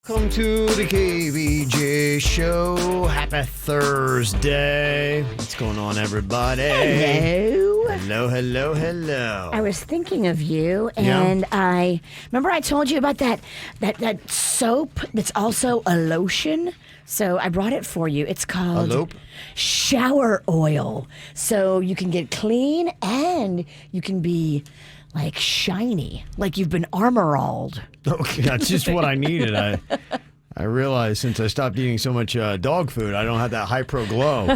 Welcome to the KVJ show. Happy Thursday. What's going on, everybody? Hello. Hello. I was thinking of you, and I remember I told you about that soap that's also a lotion. So I brought it for you. It's called shower oil. So you can get clean and you can be like shiny, like you've been armor-alled. Okay, that's just what I needed. I realized since I stopped eating so much dog food, I don't have that Hypro glow.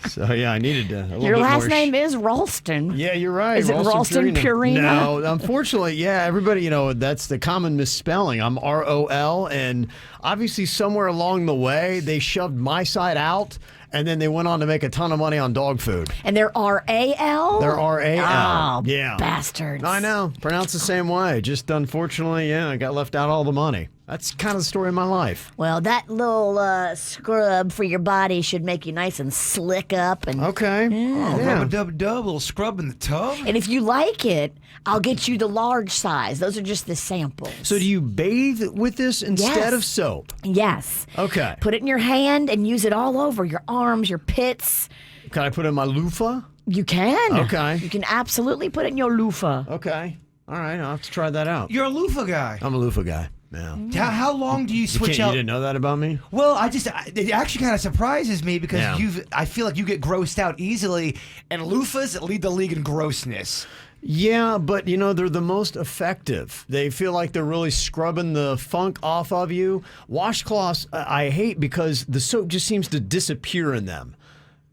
So yeah, I needed a little Your bit last more name is Ralston. Yeah, you're right. Is it Ralston Purina? No, unfortunately, yeah, everybody, that's the common misspelling. I'm R-O-L, and obviously somewhere along the way, they shoved my side out, and then they went on to make a ton of money on dog food. And they're R-A-L? They're R-A-L. Oh, yeah. bastards. I know. Pronounced the same way. Just unfortunately, I got left out all the money. That's kind of the story of my life. Well, that little scrub for your body should make you nice and slick up. And Okay. Rub-a-dub-dub, little scrub in the tub. And if you like it, I'll get you the large size. Those are just the samples. So do you bathe with this instead of soap? Yes. Okay. Put it in your hand and use it all over your arms, your pits. Can I put it in my loofah? You can. Okay. You can absolutely put it in your loofah. Okay. All right. I'll have to try that out. You're a loofah guy. I'm a loofah guy. Yeah. How long do you switch You out? didn't know that about me? Well, it actually kind of surprises me because Yeah. I feel like you get grossed out easily, and loofahs lead the league in grossness. Yeah, but they're the most effective. They feel like they're really scrubbing the funk off of you. Washcloths, I hate because the soap just seems to disappear in them.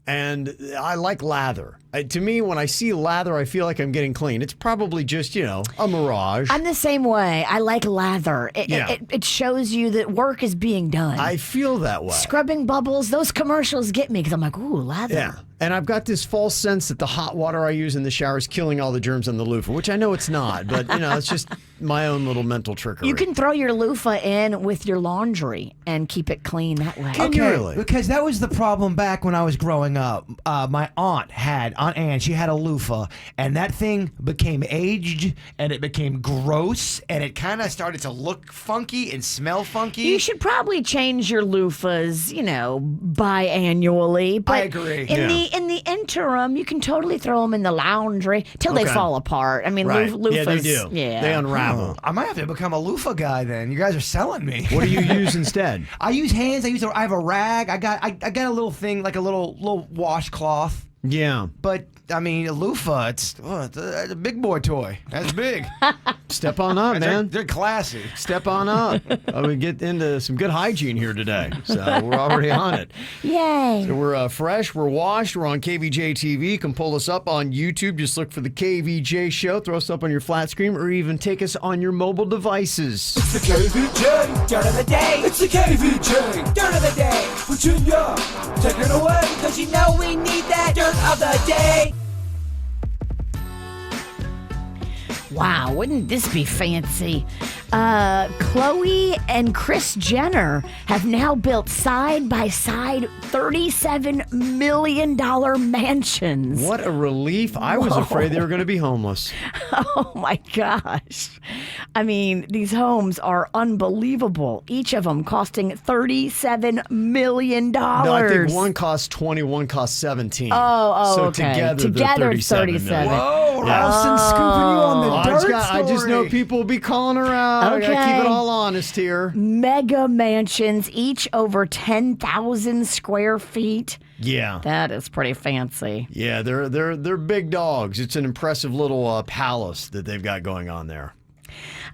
And I like lather. To me, when I see lather, I feel like I'm getting clean. It's probably just, a mirage. I'm the same way. I like lather. It shows you that work is being done. I feel that way. Scrubbing bubbles, those commercials get me because I'm like, ooh, lather. Yeah. And I've got this false sense that the hot water I use in the shower is killing all the germs on the loofah, which I know it's not, but it's just my own little mental trickery. You can throw your loofah in with your laundry and keep it clean that way. Really? Because that was the problem back when I was growing up. My Aunt Ann, she had a loofah, and that thing became aged, and it became gross, and it kind of started to look funky and smell funky. You should probably change your loofahs, biannually. But I agree. In the interim, you can totally throw them in the laundry till they fall apart. I mean, Right. loofahs. Yeah, they do. Yeah. They unravel. I might have to become a loofah guy then. You guys are selling me. What do you use instead? I use hands. I have a rag. I got a little thing like a little washcloth. Yeah. But I mean, a loofah, it's a big boy toy. That's big. Step on up, man. They're classy. Step on up. We get into some good hygiene here today, so we're already on it. Yay. So we're fresh, we're washed, we're on KVJ TV. You can pull us up on YouTube. Just look for the KVJ show. Throw us up on your flat screen or even take us on your mobile devices. It's the KVJ Dirt of the Day. It's the KVJ Dirt of the Day. Virginia, take it away. Cause we need that Dirt of the Day. Wow, wouldn't this be fancy? Khloe and Kris Jenner have now built side-by-side $37 million mansions. What a relief. I was afraid they were going to be homeless. Oh, my gosh. I mean, these homes are unbelievable. Each of them costing $37 million. No, I think one cost 20, one cost 17. Oh, so okay. Together, it's 37 million. Whoa, Yeah. Ralston scooping you on the dirt I just know story. people will be calling her out. I gotta keep it all honest here. Mega mansions, each over 10,000 square feet. Yeah. That is pretty fancy. Yeah, they're big dogs. It's an impressive little palace that they've got going on there.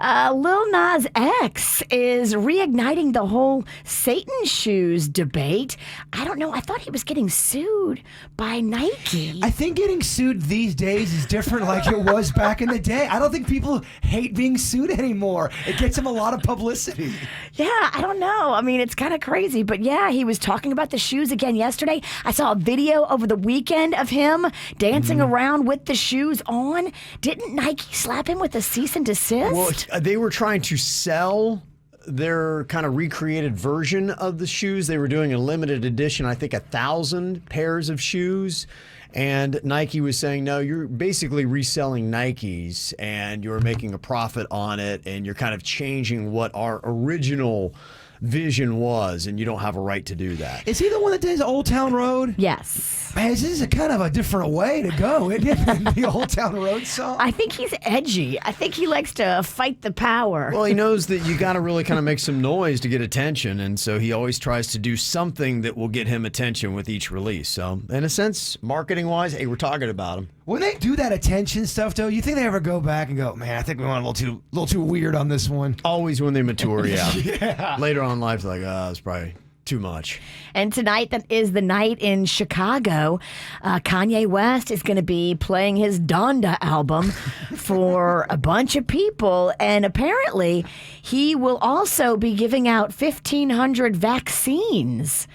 Lil Nas X is reigniting the whole Satan shoes debate. I don't know. I thought he was getting sued by Nike. I think getting sued these days is different like it was back in the day. I don't think people hate being sued anymore. It gets them a lot of publicity. Yeah, I don't know. I mean, it's kind of crazy. But yeah, he was talking about the shoes again yesterday. I saw a video over the weekend of him dancing around with the shoes on. Didn't Nike slap him with a cease and desist? Well, they were trying to sell their kind of recreated version of the shoes. They were doing a limited edition, I think 1,000 pairs of shoes. And Nike was saying, no, you're basically reselling Nikes and you're making a profit on it and you're kind of changing what our original vision was, and you don't have a right to do that. Is he the one that does Old Town Road? Yes. Man, this is a kind of a different way to go, isn't it? Than the Old Town Road song. I think he's edgy. I think he likes to fight the power. Well, he knows that you got to really kind of make some noise to get attention, and so he always tries to do something that will get him attention with each release. So, in a sense, marketing-wise, hey, we're talking about him. When they do that attention stuff, though, you think they ever go back and go, man, I think we went a little too weird on this one? Always when they mature, yeah. Later on in life, they're like, it's probably too much. And tonight, that is the night in Chicago. Kanye West is going to be playing his Donda album for a bunch of people. And apparently, he will also be giving out 1,500 vaccines.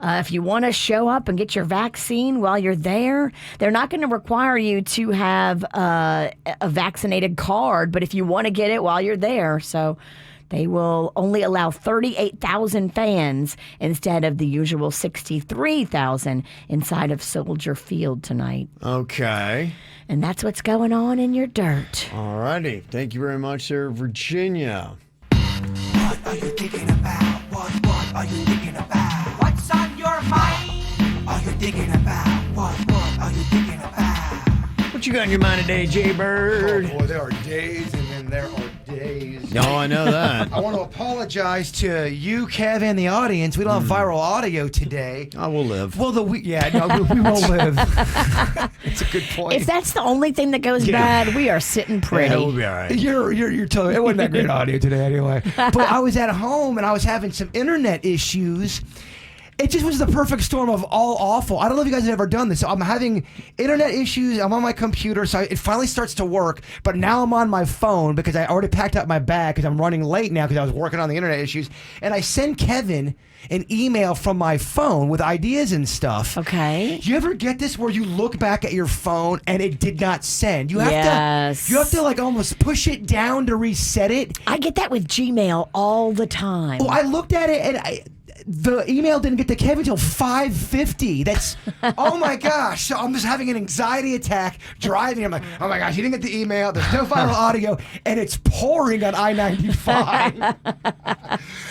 If you want to show up and get your vaccine while you're there, they're not going to require you to have a vaccinated card, but if you want to get it while you're there, so they will only allow 38,000 fans instead of the usual 63,000 inside of Soldier Field tonight. Okay. And that's what's going on in your dirt. All righty. Thank you very much, sir, Virginia. What are you thinking about? What are you thinking about? What's on your mind? Are you thinking about? What are you thinking about? What you got in your mind today, Jbird? Oh, boy, there are days and then there are days. No, I know that. I want to apologize to you, Kev, and the audience. We don't have viral audio today. I will live. Well, we will live. It's a good point. If that's the only thing that goes bad, we are sitting pretty. Yeah, we'll be all right. You're totally. It wasn't that great audio today, anyway. But I was at home and I was having some internet issues. It just was the perfect storm of all awful. I don't know if you guys have ever done this. So I'm having internet issues. I'm on my computer, so it finally starts to work. But now I'm on my phone because I already packed up my bag because I'm running late now because I was working on the internet issues. And I send Kevin an email from my phone with ideas and stuff. Okay. Do you ever get this where you look back at your phone and it did not send? You have to like almost push it down to reset it. I get that with Gmail all the time. Well, I looked at it and the email didn't get to Kevin until 5:50. That's, oh my gosh. So I'm just having an anxiety attack driving. I'm like, oh my gosh, you didn't get the email. There's no viral audio. And it's pouring on I-95.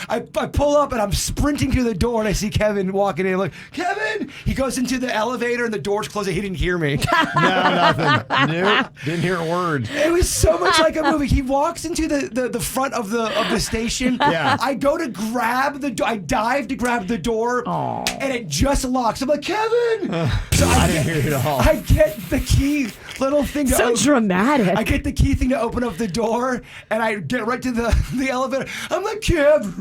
I pull up and I'm sprinting to the door and I see Kevin walking in. I'm like, Kevin! He goes into the elevator and the door's closed. He didn't hear me. No, nothing. Nope. Didn't hear a word. It was so much like a movie. He walks into the front of the station. Yeah. I go to grab the door. I dive to grab the door, and it just locks. I'm like, Kevin! So I didn't hear it at all. I get the key little thing to So dramatic. I get the key thing to open up the door, and I get right to the elevator. I'm like, Kevin!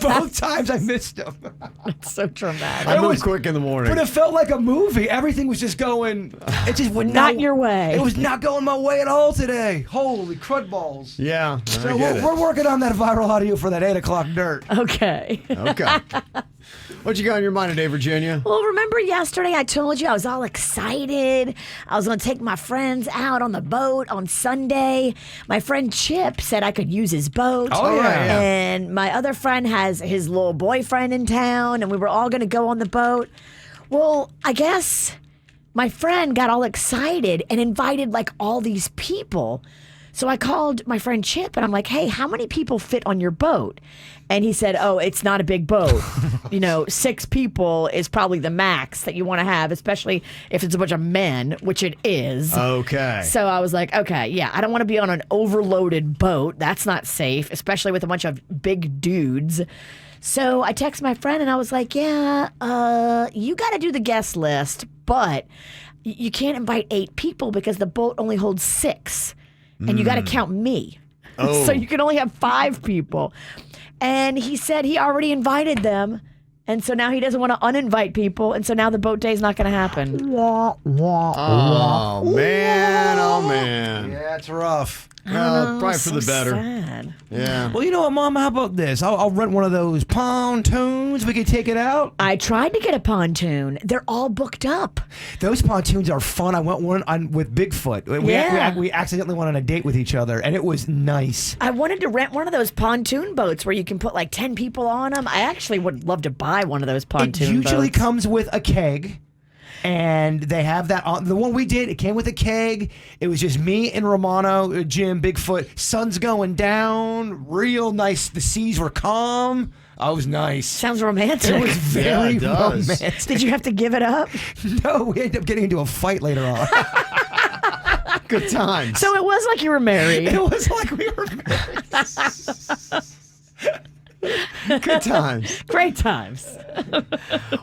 Both times I missed him. It's so dramatic. I move quick in the morning. But it felt like a movie. Everything was just going. It just would Not your way. It was not going my way at all today. Holy crud balls. Yeah, So I get it. we're working on that viral audio for that 8 o'clock dirt. Okay. Okay. What you got in your mind today, Virginia? Well, remember yesterday I told you I was all excited. I was going to take my friends out on the boat on Sunday. My friend Chip said I could use his boat. Oh, yeah. And my other friend has his little boyfriend in town, and we were all going to go on the boat. Well, I guess my friend got all excited and invited like all these people. So I called my friend Chip and I'm like, hey, how many people fit on your boat? And he said, oh, it's not a big boat. 6 people is probably the max that you want to have, especially if it's a bunch of men, which it is. Okay. So I was like, okay, yeah, I don't want to be on an overloaded boat. That's not safe, especially with a bunch of big dudes. So I text my friend and I was like, yeah, you got to do the guest list, but you can't invite 8 people because the boat only holds 6. And you got to count me. Oh. So you can only have 5 people. And he said he already invited them. And so now he doesn't want to uninvite people. And so now the boat day is not going to happen. Oh, man. Oh, man. Yeah, it's rough. Well, probably for the better. Sad. Yeah. Well, you know what, Mom? How about this? I'll rent one of those pontoons. We can take it out. I tried to get a pontoon. They're all booked up. Those pontoons are fun. I went one with Bigfoot. We accidentally went on a date with each other, and it was nice. I wanted to rent one of those pontoon boats where you can put like 10 people on them. I actually would love to buy one of those pontoon boats. It usually comes with a keg. And they have that on the one we did. It came with a keg. It was just me and Romano, Jim, Bigfoot. Sun's going down, real nice. The seas were calm. Oh, it was nice. Sounds romantic. It was very it does. romantic. Did you have to give it up? No, we ended up getting into a fight later on. Good times. So it was like you were married. It was like we were married. Good times. Great times.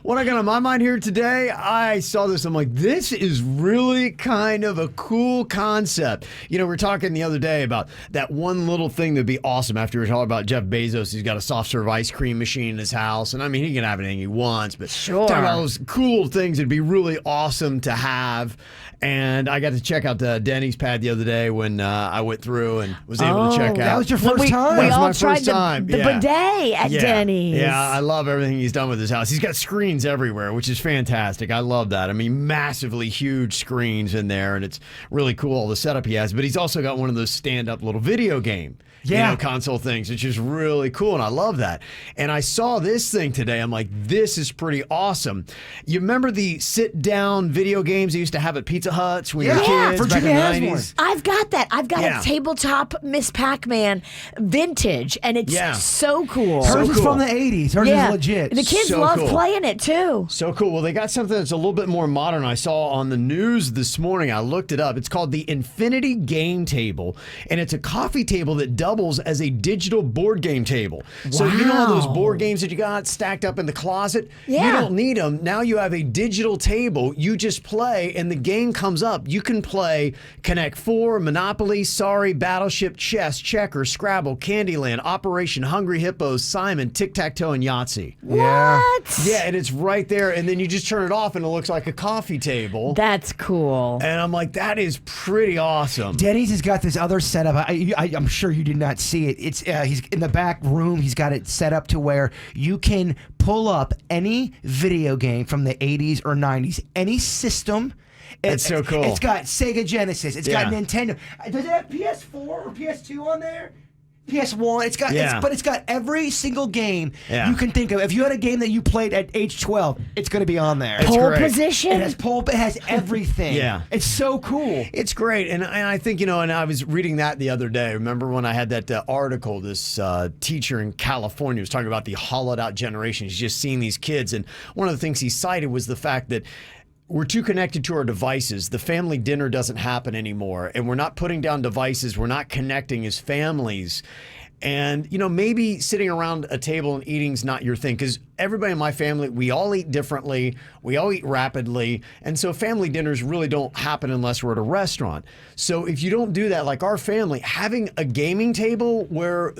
What I got on my mind here today, I saw this. I'm like, this is really kind of a cool concept. You know, we were talking the other day about that one little thing that'd be awesome after we were talking about Jeff Bezos. He's got a soft serve ice cream machine in his house. And I mean, he can have anything he wants, but Sure. talking about those cool things that'd be really awesome to have. And I got to check out the Dennys pad the other day when I went through and was able to check out. That was your When first time. We That was all my tried first time. the Yeah. bidet at Dennys. Yeah, I love everything he's done with his house. He's got screens everywhere, which is fantastic. I love that. I mean, massively huge screens in there, and it's really cool, all the setup he has. But he's also got one of those stand-up little video game console things, which is really cool, and I love that. And I saw this thing today. I'm like, this is pretty awesome. You remember the sit-down video games they used to have at Pizza Huts when you were kids for back in Jimmy the Hasmore. 90s? I've got that. I've got Yeah. a tabletop Miss Pac-Man vintage, and it's Yeah. so cool. Hers is cool. from the 80s. Hers is legit. The kids So love cool. playing it too. So cool. Well, they got something that's a little bit more modern. I saw on the news this morning. I looked it up. It's called the Infinity Game Table, and it's a coffee table that doubles as a digital board game table. So you know all those Wow. board games that you got stacked up in the closet? Yeah. You don't need them. Now you have a digital table. You just play, and the game comes up. You can play Connect 4, Monopoly, Sorry, Battleship, Chess, Checkers, Scrabble, Candyland, Operation Hungry Hippos, Simon, Tic-Tac-Toe, and Yahtzee. What? Yeah, and it's right there, and then you just turn it off, and it looks like a coffee table. That's cool. And I'm like, that is pretty awesome. Denny's has got this other setup. I'm sure you did not see it. It's he's in the back room. He's got it set up to where you can pull up any video game from the 80s or 90s, any system. That's so cool. It's got Sega Genesis. It's got Yeah. Nintendo. Does it have PS4 or PS2 on there? PS1. It's got, Yeah. but it's got every single game Yeah. you can think of. If you had a game that you played at age 12, it's going to be on there. It's Pole great. position. It has pole. It has everything. Yeah. It's so cool. It's great, and I think, you know, and I was reading that the other day. Remember when I had that article, this teacher in California was talking about the hollowed out generation. He's just seeing these kids, and one of the things he cited was the fact that we're too connected to our devices. The family dinner doesn't happen anymore, and we're not putting down devices. We're not connecting as families. And, you know, maybe sitting around a table and eating's not your thing, because everybody in my family, we all eat differently. We all eat rapidly. And so family dinners really don't happen unless we're at a restaurant. So if you don't do that, like our family, having a gaming table where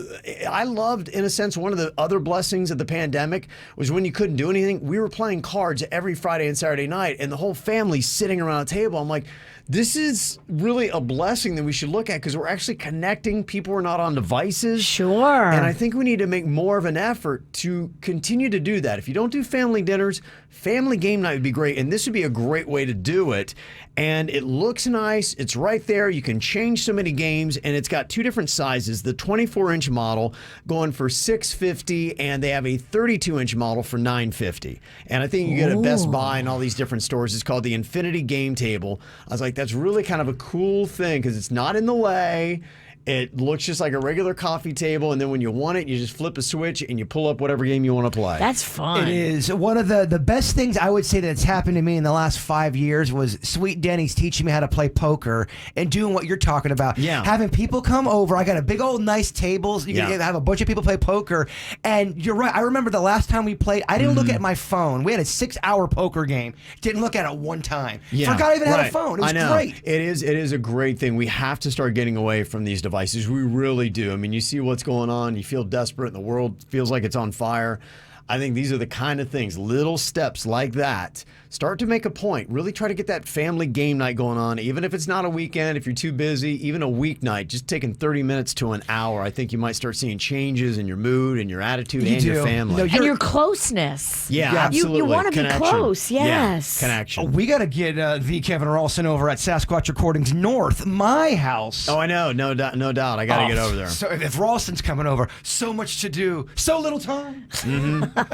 I loved, in a sense, one of the other blessings of the pandemic was when you couldn't do anything, we were playing cards every Friday and Saturday night, and the whole family sitting around a table. I'm like, this is really a blessing that we should look at, because we're actually connecting. People are not on devices. Sure. And I think we need to make more of an effort to continue to do that. If you don't do family dinners, family game night would be great. And this would be a great way to do it. And it looks nice. It's right there. You can change so many games. And it's got two different sizes. The 24-inch model going for $650, and they have a 32-inch model for $950. And I think you get a Best Buy and all these different stores. It's called the Infinity Game Table. I was like, that's really kind of a cool thing, because it's not in the way. It looks just like a regular coffee table, and then when you want it, you just flip a switch and you pull up whatever game you want to play. That's fun. It is. One of the best things I would say that's happened to me in the last 5 years was Sweet Denny's teaching me how to play poker and doing what you're talking about. Yeah. Having people come over. I got a big old nice tables. You can have a bunch of people play poker. And you're right. I remember the last time we played, I didn't look at my phone. We had a 6-hour poker game. Didn't look at it one time. Forgot I even had a phone. It was great. It is a great thing. We have to start getting away from these devices. We really do. I mean, you see what's going on. You feel desperate, and the world feels like it's on fire. I think these are the kind of things, little steps like that. Start to make a point. Really try to get that family game night going on, even if it's not a weekend, if you're too busy, even a weeknight, just taking 30 minutes to an hour. I think you might start seeing changes in your mood and your attitude and your family. No, and your closeness. Yeah, absolutely. You want to be Connection. close, yes. Yeah, connection. We got to get the Kevin Ralston over at Sasquatch Recordings North, my house. Oh, I know. No doubt. I got to get over there. So if Ralston's coming over, so much to do, so little time.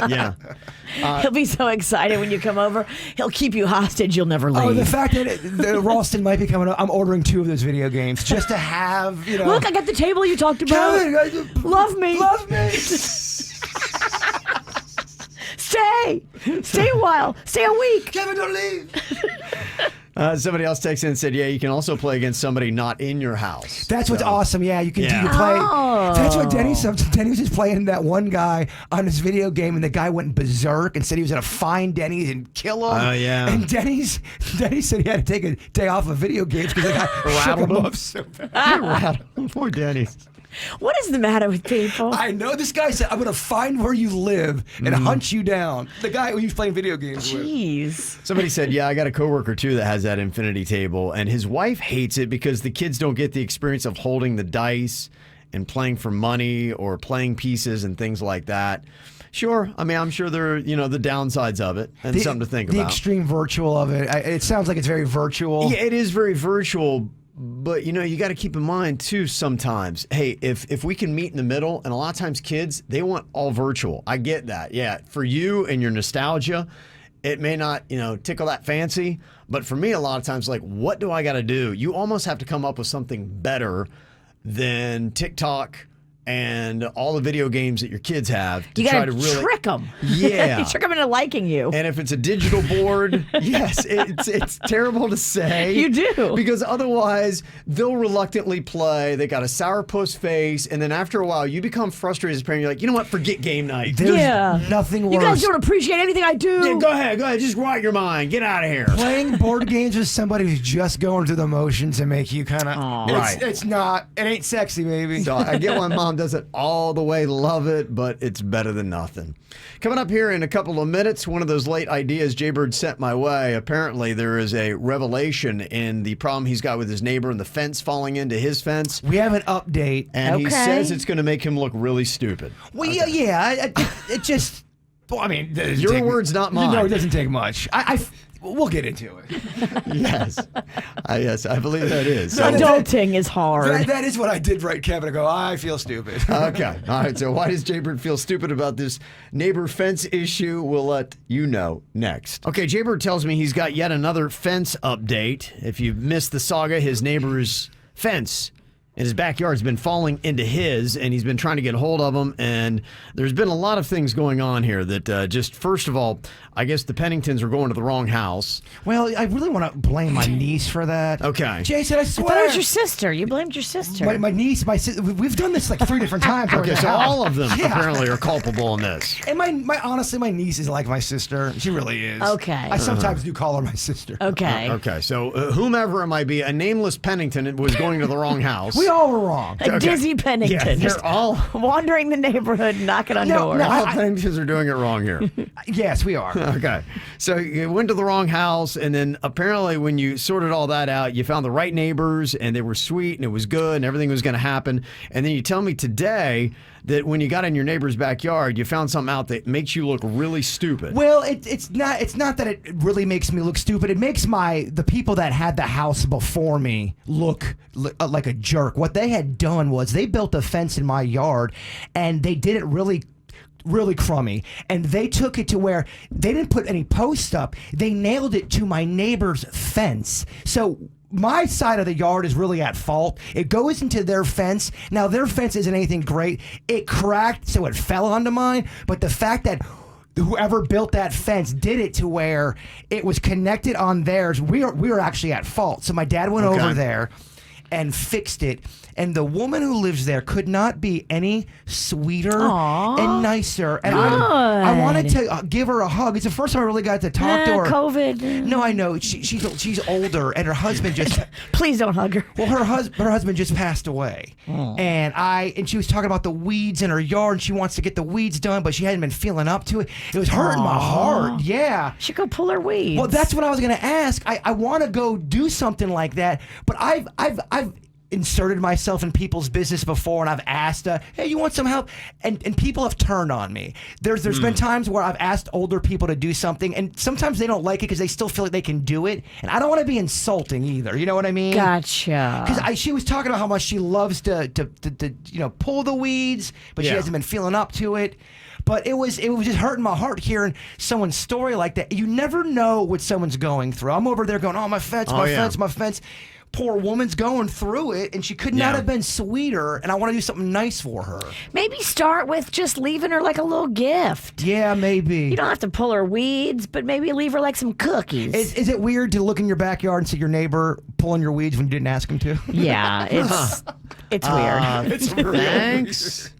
Yeah. He'll be so excited when you come over. He'll keep you hostage. You'll never leave. Oh, the fact that the Ralston might be coming up, I'm ordering 2 of those video games just to have, you know. Look, I got the table you talked about. Kevin, Love me. Love me. Stay a while. Stay a week. Kevin, don't leave. Somebody else texted in and said, yeah, you can also play against somebody not in your house. That's what's awesome. Yeah, you can Yeah. you can play. Oh. That's what Dennys was just playing that one guy on his video game, and the guy went berserk and said he was going to find Dennys and kill him. Oh, yeah. And Dennys said he had to take a day off of video games because the guy shook him up so bad. Poor Dennys. What is the matter with people? I know this guy said, I'm going to find where you live and hunt you down. The guy who he was playing video games with. Jeez. Somebody said, yeah, I got a coworker too that has that infinity table, and his wife hates it because the kids don't get the experience of holding the dice and playing for money or playing pieces and things like that. Sure, I mean, I'm sure there are, the downsides of it and something to think the about. The extreme virtual of it. It sounds like it's very virtual. Yeah, it is very virtual. But, you got to keep in mind, too, sometimes, hey, if we can meet in the middle, and a lot of times kids, they want all virtual. I get that. Yeah, for you and your nostalgia, it may not, tickle that fancy. But for me, a lot of times, like, what do I got to do? You almost have to come up with something better than TikTok and all the video games that your kids have to You try gotta to really trick them. Yeah. You trick them into liking you. And if it's a digital board, yes, it's terrible to say. You do. Because otherwise, they'll reluctantly play. They got a sourpuss face. And then after a while, you become frustrated as a parent. You're like, you know what? Forget game night. There's nothing worse. You guys don't appreciate anything I do. Yeah, go ahead. Just go out your mind. Get out of here. Playing board games with somebody who's just going through the motions and make you kind of... Right. It ain't sexy, baby. So I get why mom does it all the way, love it, but it's better than nothing. Coming up here in a couple of minutes, one of those late ideas Jbird sent my way. Apparently, there is a revelation in the problem he's got with his neighbor and the fence falling into his fence. We have an update. And he Okay. says it's going to make him look really stupid. Well, it just... Well, I mean... Your words, not mine. No, it doesn't take much. We'll get into it. Yes. Yes, I believe that is. So- Adulting is hard. That is what I did right, Kevin. I go, I feel stupid. Okay. All right. So why does Jbird feel stupid about this neighbor fence issue? We'll let you know next. Okay. Jbird tells me he's got yet another fence update. If you've missed the saga, his neighbor's fence in his backyard has been falling into his, and he's been trying to get a hold of him. And there's been a lot of things going on here that just, first of all, I guess the Penningtons are going to the wrong house. Well, I really want to blame my niece for that. Okay. Jason, I I swear. thought it was your sister. You blamed your sister. My niece, my sister. We've done this like 3 different times. Okay, so all of them Yeah. apparently are culpable in this. And honestly, my niece is like my sister. She really is. Okay. I sometimes do call her my sister. Okay. Okay, so whomever it might be, a nameless Pennington was going to the wrong house. We all were wrong. A Dizzy Pennington. Yeah, they're all wandering the neighborhood, knocking on doors. all Penningtons are doing it wrong here. Yes, we are. Okay, so you went to the wrong house, and then apparently when you sorted all that out, you found the right neighbors, and they were sweet, and it was good, and everything was going to happen. And then you tell me today that when you got in your neighbor's backyard, you found something out that makes you look really stupid. Well, it's not that it really makes me look stupid. It makes the people that had the house before me look like a jerk. What they had done was they built a fence in my yard, and they did it really crummy, and they took it to where they didn't put any posts up. They nailed it to my neighbor's fence. So my side of the yard is really at fault. It goes into their fence. Now, their fence isn't anything great. It cracked, so it fell onto mine. But the fact that whoever built that fence did it to where it was connected on theirs, we were actually at fault. So my dad went over there and fixed it. And the woman who lives there could not be any sweeter and nicer. And I wanted to give her a hug. It's the first time I really got to talk to her. COVID. No, I know. She's older, and her husband just... Please don't hug her. Well, her husband just passed away. And she was talking about the weeds in her yard, and she wants to get the weeds done, but she hadn't been feeling up to it. It was hurting my heart. Yeah. She could pull her weeds. Well, that's what I was going to ask. I want to go do something like that, but I've inserted myself in people's business before, and I've asked, hey, you want some help? And people have turned on me. There's been times where I've asked older people to do something, and sometimes they don't like it because they still feel like they can do it. And I don't want to be insulting either. You know what I mean? Gotcha. Because she was talking about how much she loves to pull the weeds, but she hasn't been feeling up to it. But it was just hurting my heart hearing someone's story like that. You never know what someone's going through. I'm over there going, oh, my fence, my fence. Poor woman's going through it, and she could not have been sweeter, and I want to do something nice for her. Maybe start with just leaving her like a little gift. Yeah, maybe. You don't have to pull her weeds, but maybe leave her like some cookies. Is it weird to look in your backyard and see your neighbor pulling your weeds when you didn't ask him to? Yeah, it's weird. It's thanks.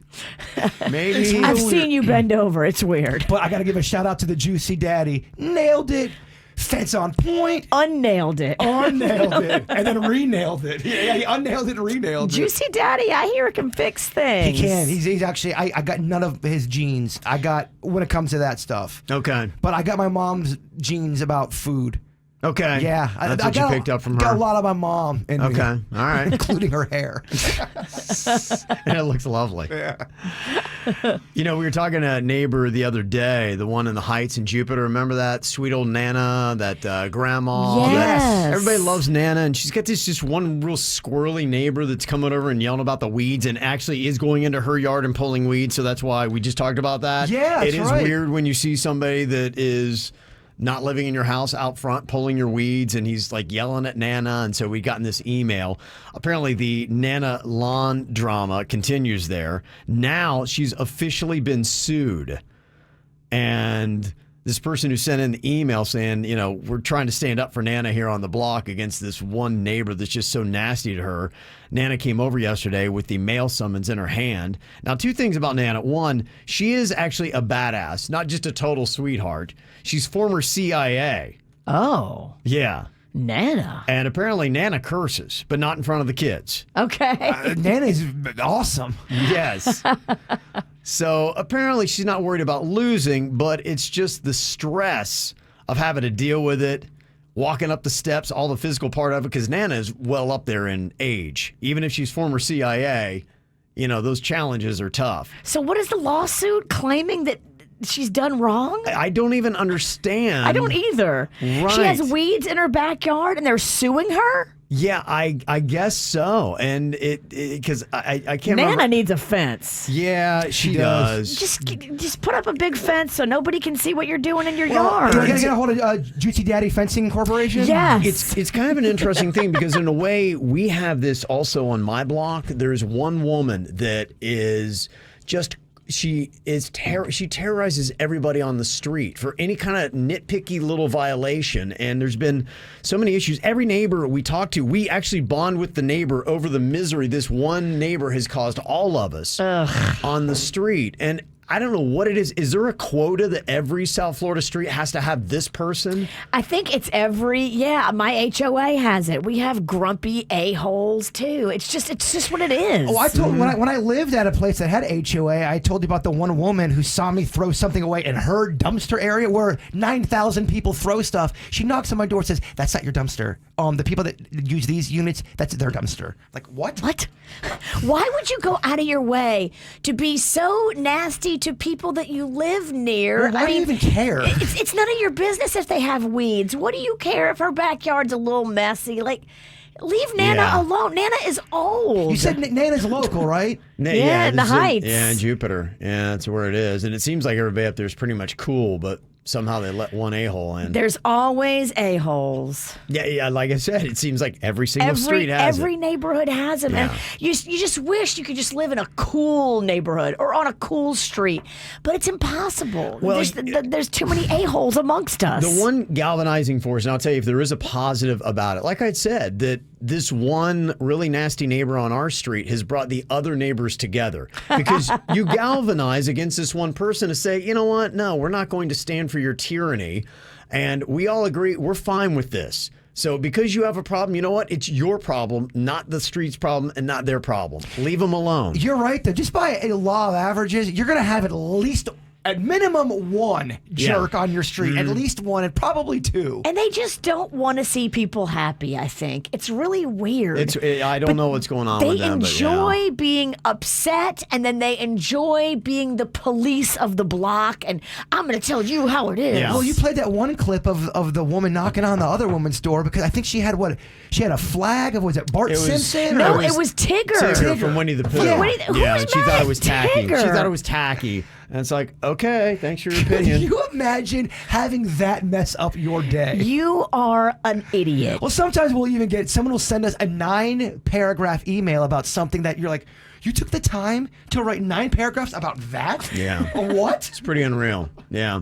Maybe. I've seen you bend over. It's weird. But I got to give a shout out to the Juicy Daddy. Nailed it. Fence on point. Unnailed it. Unnailed it. And then re-nailed it. Yeah, he unnailed it and re-nailed it. Juicy Daddy, I hear, can fix things. He can. He's actually, I got none of his genes. I got, when it comes to that stuff. Okay. But I got my mom's genes about food. Okay. Yeah. That's what you picked up from her. Got a lot of my mom in me. Okay. All right. Including her hair. And it looks lovely. Yeah. You know, we were talking to a neighbor the other day, the one in the Heights in Jupiter. Remember that sweet old Nana, that grandma? Yes. Everybody loves Nana, and she's got this just one real squirrely neighbor that's coming over and yelling about the weeds and actually is going into her yard and pulling weeds, so that's why we just talked about that. Yeah, that's It is right. weird when you see somebody that is not living in your house out front pulling your weeds, and he's like yelling at Nana. And so we gotten this email. Apparently the Nana lawn drama continues there. Now she's officially been sued, and this person who sent in the email saying, you know, we're trying to stand up for Nana here on the block against this one neighbor that's just so nasty to her. Nana came over yesterday with the mail summons in her hand. Now, two things about Nana. One, she is actually a badass, not just a total sweetheart. She's former CIA. Oh. Yeah. Nana. And apparently Nana curses, but not in front of the kids. Okay. Nana's awesome. Yes. So apparently she's not worried about losing, but it's just the stress of having to deal with it, walking up the steps, all the physical part of it, because Nana is well up there in age. Even if she's former CIA, you know, those challenges are tough. So what is the lawsuit claiming that she's done wrong? I don't even understand. I don't either. Right. She has weeds in her backyard and they're suing her? Yeah, I guess so. And because I can't remember. Nana needs a fence. Yeah, she does. Just put up a big fence so nobody can see what you're doing in your yard. Do I get a hold of Juicy Daddy Fencing Corporation? Yes. It's kind of an interesting thing because in a way we have this also on my block. There's one woman that is just she terrorizes everybody on the street for any kind of nitpicky little violation, and there's been so many issues. Every neighbor we talk to, we actually bond with the neighbor over the misery this one neighbor has caused all of us on the street. And I don't know what it is. Is there a quota that every South Florida street has to have this person? I think it's my HOA has it. We have grumpy a-holes too. It's just what it is. Oh, I told when I lived at a place that had HOA, I told you about the one woman who saw me throw something away in her dumpster area where 9,000 people throw stuff. She knocks on my door and says, "That's not your dumpster. The people that use these units, that's their dumpster." Like, what? What? Why would you go out of your way to be so nasty to people that you live near? Well, why do you even care? It's none of your business if they have weeds. What do you care if her backyard's a little messy? Like, leave Nana alone. Nana is old. You said Nana's local, right? Yeah, in the Heights. In Jupiter. Yeah, that's where it is. And it seems like everybody up there is pretty much cool, but somehow they let one a-hole in. There's always a-holes. Yeah. Like I said, it seems like every single street has every it. neighborhood has them. Yeah. And you just wish you could just live in a cool neighborhood or on a cool street. But it's impossible. Well, there's too many a-holes amongst us. The one galvanizing force, and I'll tell you if there is a positive about it, like I said, that this one really nasty neighbor on our street has brought the other neighbors together. Because you galvanize against this one person to say, you know what, no, we're not going to stand for your tyranny. And we all agree we're fine with this. So because you have a problem, you know what? It's your problem, not the street's problem and not their problem. Leave them alone. You're right, though. Just by a law of averages, you're going to have at least at minimum one jerk on your street, at least one, and probably two. And they just don't want to see people happy, I think. It's really weird. I don't know what's going on with them. They enjoy being upset, and then they enjoy being the police of the block, and I'm going to tell you how it is. Yeah. Well, you played that one clip of the woman knocking on the other woman's door because I think she had a flag of, was it Bart Simpson? No, it was Tigger. Tigger from Winnie the Pooh. Yeah, and she thought it was tacky. Tigger? She thought it was tacky. And it's like, okay, thanks for your opinion. Can you imagine having that mess up your day? You are an idiot. Well, sometimes we'll even get, someone will send us a 9-paragraph email about something that you're like, you took the time to write 9 paragraphs about that? Yeah. What? It's pretty unreal. Yeah.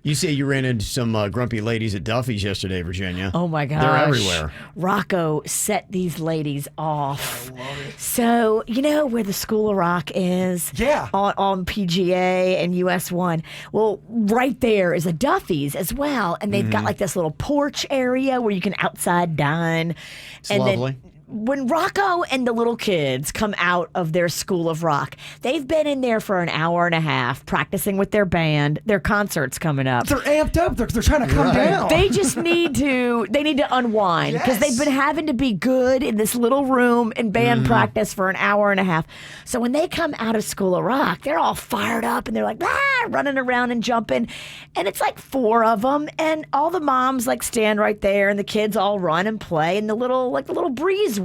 You say you ran into some grumpy ladies at Duffys yesterday, Virginia. Oh my gosh. They're everywhere. Rocco set these ladies off. So, you know where the School of Rock is? Yeah. On PGA and US 1. Well, right there is a Duffys as well. And they've got like this little porch area where you can outside dine. It's lovely. Then when Rocco and the little kids come out of their School of Rock, they've been in there for an hour and a half practicing with their band. Their concert's coming up. They're amped up. They're trying to come down. They just need to unwind because they've been having to be good in this little room in band practice for an hour and a half. So when they come out of School of Rock, they're all fired up and they're like running around and jumping. And it's like 4 of them, and all the moms like stand right there, and the kids all run and play in the little breezeway.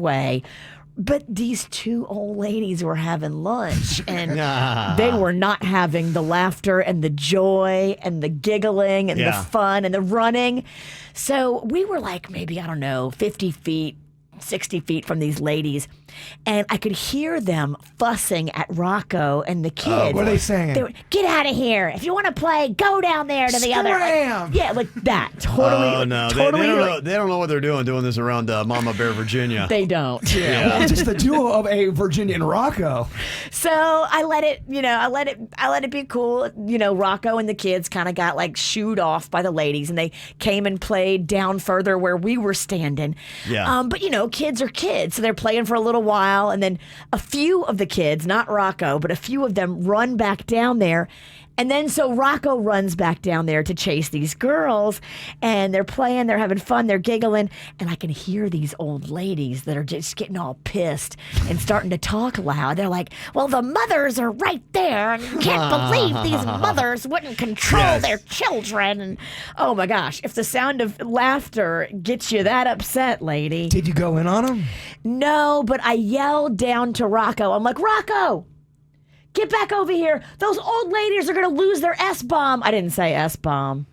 But these 2 old ladies were having lunch, and they were not having the laughter and the joy and the giggling and the fun and the running. So we were like maybe, I don't know, 50 feet, 60 feet from these ladies, and I could hear them fussing at Rocco and the kids. What are they saying? They were, get out of here. If you want to play, go down there to the other. Scram! Like that. Totally. Oh, no. Totally. They don't know what they're doing this around Mama Bear, Virginia. They don't. Well, just the duo of a Virginia and Rocco. So I let it be cool. You know, Rocco and the kids kind of got like shooed off by the ladies, and they came and played down further where we were standing. Yeah. But you know, kids are kids, so they're playing for a little while, and then a few of the kids, not Rocco, but a few of them run back down there. And then so Rocco runs back down there to chase these girls, and they're playing, they're having fun, they're giggling, and I can hear these old ladies that are just getting all pissed and starting to talk loud. They're like, well, the mothers are right there, and you can't believe these mothers wouldn't control their children. And oh my gosh, if the sound of laughter gets you that upset, lady. Did you go in on them? No, but I yelled down to Rocco. I'm like, Rocco, get back over here. Those old ladies are going to lose their S-bomb. I didn't say S-bomb.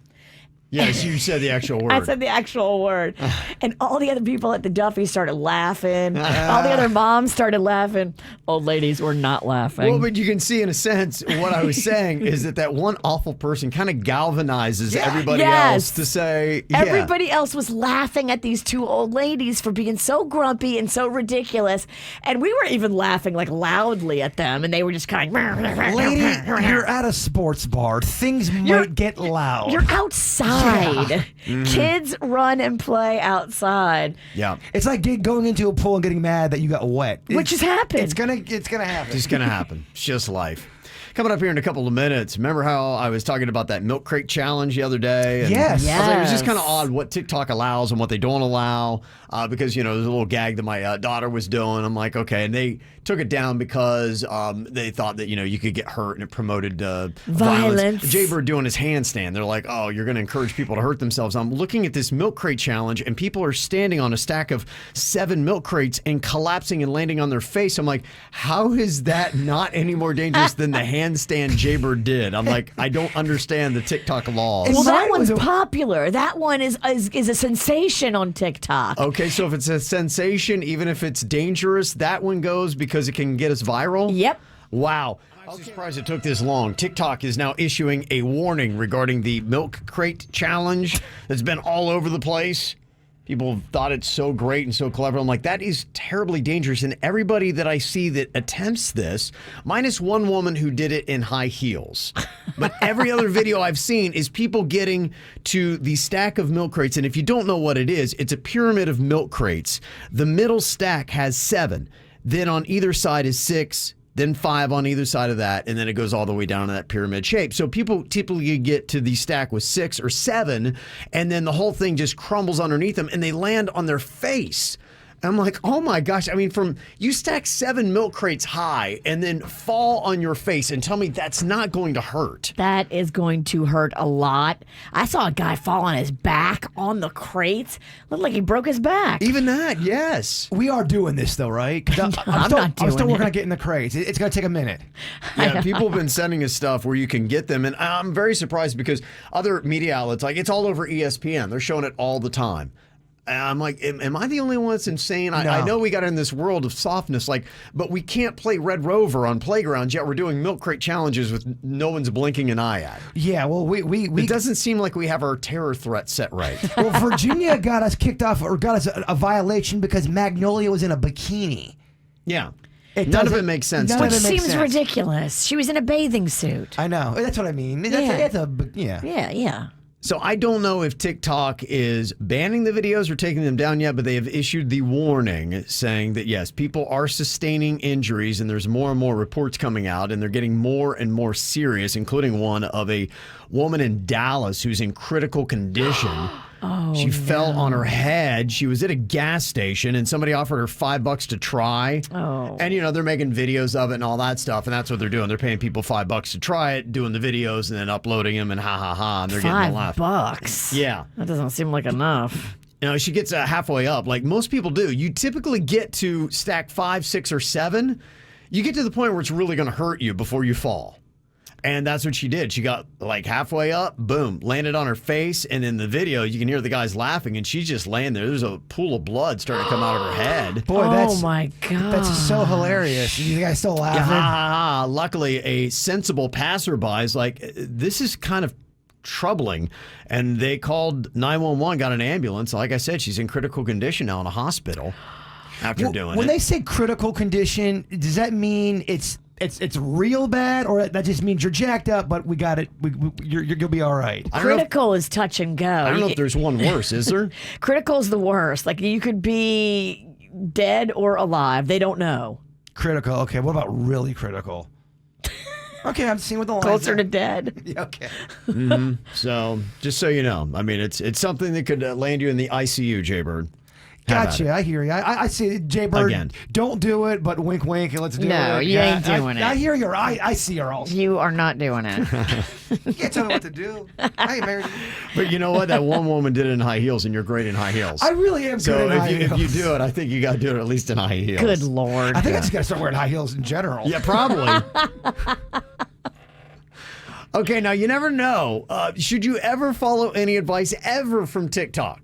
Yes, you said the actual word. I said the actual word. And all the other people at the Duffy started laughing. All the other moms started laughing. Old ladies were not laughing. Well, but you can see in a sense what I was saying is that one awful person kind of galvanizes everybody else to say, Everybody else was laughing at these 2 old ladies for being so grumpy and so ridiculous. And we were even laughing like loudly at them. And they were just kind of... Lady, you're at a sports bar. Things might get loud. You're outside. Kids run and play outside. Yeah. It's like going into a pool and getting mad that you got wet. Which has happened. It's gonna happen. It's going to happen. It's just life. Coming up here in a couple of minutes, remember how I was talking about that milk crate challenge the other day? And Yes. I was like, it was just kind of odd what TikTok allows and what they don't allow because, you know, there's a little gag that my daughter was doing. I'm like, okay. And they took it down because they thought that, you know, you could get hurt and it promoted violence. Jbird doing his handstand. They're like, oh, you're going to encourage people to hurt themselves. I'm looking at this milk crate challenge and people are standing on a stack of 7 milk crates and collapsing and landing on their face. I'm like, how is that not any more dangerous than the handstand Jbird did? I'm like, I don't understand the TikTok laws. Well, that one's popular. That one is a sensation on TikTok. Okay, so if it's a sensation, even if it's dangerous, that one goes because it can get us viral? Yep. Wow. I'm surprised it took this long. TikTok is now issuing a warning regarding the milk crate challenge that's been all over the place. People thought it's so great and so clever. I'm like, that is terribly dangerous. And everybody that I see that attempts this, minus one woman who did it in high heels. But every other video I've seen is people getting to the stack of milk crates. And if you don't know what it is, it's a pyramid of milk crates. The middle stack has 7. Then on either side is 6, then 5 on either side of that, and then it goes all the way down to that pyramid shape. So people typically get to the stack with 6 or 7, and then the whole thing just crumbles underneath them, and they land on their face. I'm like, oh my gosh. I mean, you stack 7 milk crates high and then fall on your face and tell me that's not going to hurt. That is going to hurt a lot. I saw a guy fall on his back on the crates. Looked like he broke his back. Even that, yes. We are doing this though, right? I'm still working on getting the crates. It's going to take a minute. Yeah, people have been sending us stuff where you can get them. And I'm very surprised because other media outlets, like it's all over ESPN. They're showing it all the time. I'm like, am I the only one that's insane? I know we got in this world of softness, but we can't play Red Rover on playgrounds, yet we're doing milk crate challenges with no one's blinking an eye at. Yeah, well, It doesn't seem like we have our terror threat set right. Well, Virginia got us kicked off, or got us a violation because Magnolia was in a bikini. Yeah. None of it makes sense. Which seems ridiculous. She was in a bathing suit. I know. That's what I mean. Yeah. So I don't know if TikTok is banning the videos or taking them down yet, but they have issued the warning saying that, yes, people are sustaining injuries and there's more and more reports coming out and they're getting more and more serious, including one of a woman in Dallas who's in critical condition. She fell on her head. She was at a gas station and somebody offered her $5 to try. And, they're making videos of it and all that stuff. And that's what they're doing. They're paying people $5 to try it, doing the videos and then uploading them and and they're getting a laugh. $5? Yeah. That doesn't seem like enough. She gets halfway up like most people do. You typically get to stack 5, 6, or 7. You get to the point where it's really going to hurt you before you fall. And that's what she did. She got like halfway up, boom, landed on her face. And in the video, you can hear the guys laughing and she's just laying there. There's a pool of blood starting to come out of her head. Boy, my God. That's so hilarious. You guys still laughing? Yeah, luckily, a sensible passerby is like, this is kind of troubling. And they called 911, got an ambulance. Like I said, she's in critical condition now in a hospital after doing it. When they say critical condition, does that mean it's real bad, or that just means you're jacked up, but we got it. You'll be all right. Critical is touch and go. I don't know if there's one worse, is there? Critical is the worst. Like you could be dead or alive. They don't know. Critical. Okay. What about really critical? Okay, I'm seeing what the lines closer are. to dead. Yeah, okay. So just so you know, I mean, it's something that could land you in the ICU, Jbird. Gotcha. I hear you. I see Jbird. Again. Don't do it, but wink, wink, and let's do it. No, you ain't doing it. I hear your. I see her also. You are not doing it. You can't tell me what to do. I ain't married. But you know what? That one woman did it in high heels, and you're great in high heels. I really am good in high heels. If you do it, I think you got to do it at least in high heels. Good Lord. I think I just got to start wearing high heels in general. Yeah, probably. Okay, now you never know. Should you ever follow any advice ever from TikTok?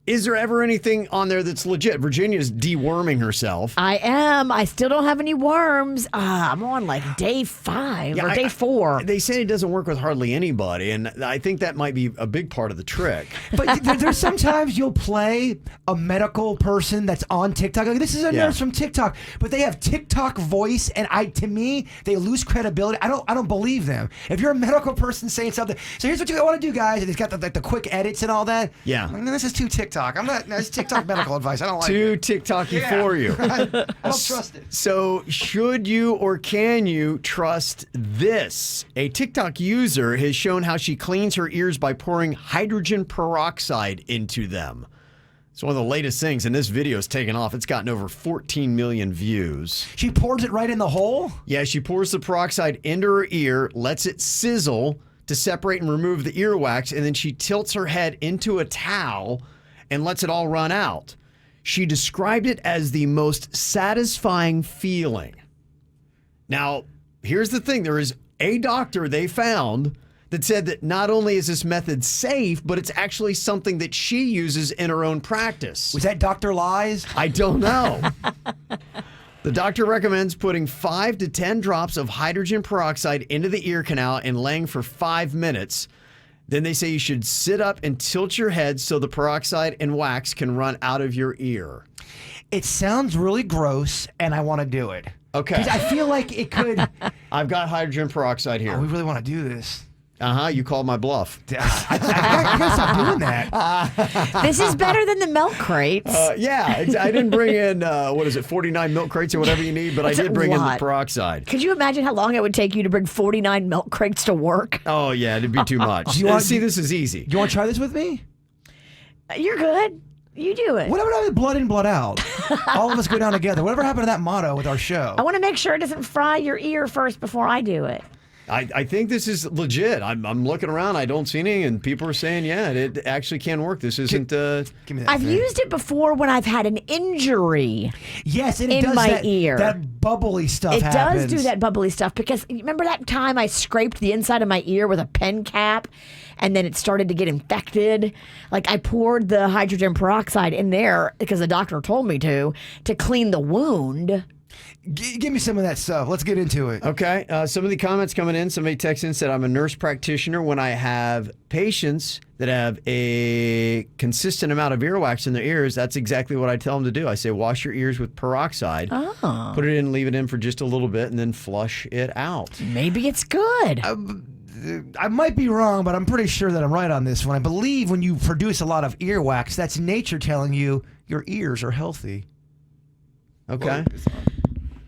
Is there ever anything on there that's legit? Virginia's deworming herself. I am. I still don't have any worms. I'm on like day 5 or day 4. They say it doesn't work with hardly anybody, and I think that might be a big part of the trick. But there's sometimes you'll play a medical person that's on TikTok. Like, this is a nurse from TikTok, but they have TikTok voice, and to me, they lose credibility. I don't believe them. If you're a medical person saying something, so here's what you want to do, guys, and it's got the quick edits and all that. Yeah. Like, no, this is too TikTok. I'm not. That's TikTok medical advice. I don't like too it. TikToky for you. I don't trust it. So, should you or can you trust this? A TikTok user has shown how she cleans her ears by pouring hydrogen peroxide into them. It's one of the latest things, and this video is taken off. It's gotten over 14 million views. She pours it right in the hole? Yeah, she pours the peroxide into her ear, lets it sizzle to separate and remove the earwax, and then she tilts her head into a towel and lets it all run out. She described it as the most satisfying feeling. Now, here's the thing. There is a doctor they found that said that not only is this method safe, but it's actually something that she uses in her own practice. Was that Dr. Lies? I don't know. The doctor recommends putting 5 to 10 drops of hydrogen peroxide into the ear canal and laying for 5 minutes. Then they say you should sit up and tilt your head so the peroxide and wax can run out of your ear. It sounds really gross, and I want to do it. Okay. 'Cause I feel like it could. I've got hydrogen peroxide here. Oh, we really want to do this. You called my bluff. I gotta stop doing that. This is better than the milk crates. I didn't bring in, 49 milk crates or whatever you need, but I did bring in the peroxide. Could you imagine how long it would take you to bring 49 milk crates to work? Oh, yeah, it'd be too much. See, this is easy. You want to try this with me? You're good. You do it. Whatever happened to blood in, blood out? All of us go down together. Whatever happened to that motto with our show? I want to make sure it doesn't fry your ear first before I do it. I think this is legit. I'm looking around. I don't see any, and people are saying, yeah, it actually can work. This isn't. Give me that I've thing. used it before when I've had an injury. Yes, and it in does my ear. That bubbly stuff It happens. does do that bubbly stuff because remember that time I scraped the inside of my ear with a pen cap and then it started to get infected? Like I poured the hydrogen peroxide in there because the doctor told me to clean the wound. Give me some of that stuff. Let's get into it. Okay. Some of the comments coming in. Somebody texted in said, I'm a nurse practitioner. When I have patients that have a consistent amount of earwax in their ears, that's exactly what I tell them to do. I say, wash your ears with peroxide, put it in, leave it in for just a little bit, and then flush it out. Maybe it's good. I might be wrong, but I'm pretty sure that I'm right on this one. I believe when you produce a lot of earwax, that's nature telling you your ears are healthy. Okay.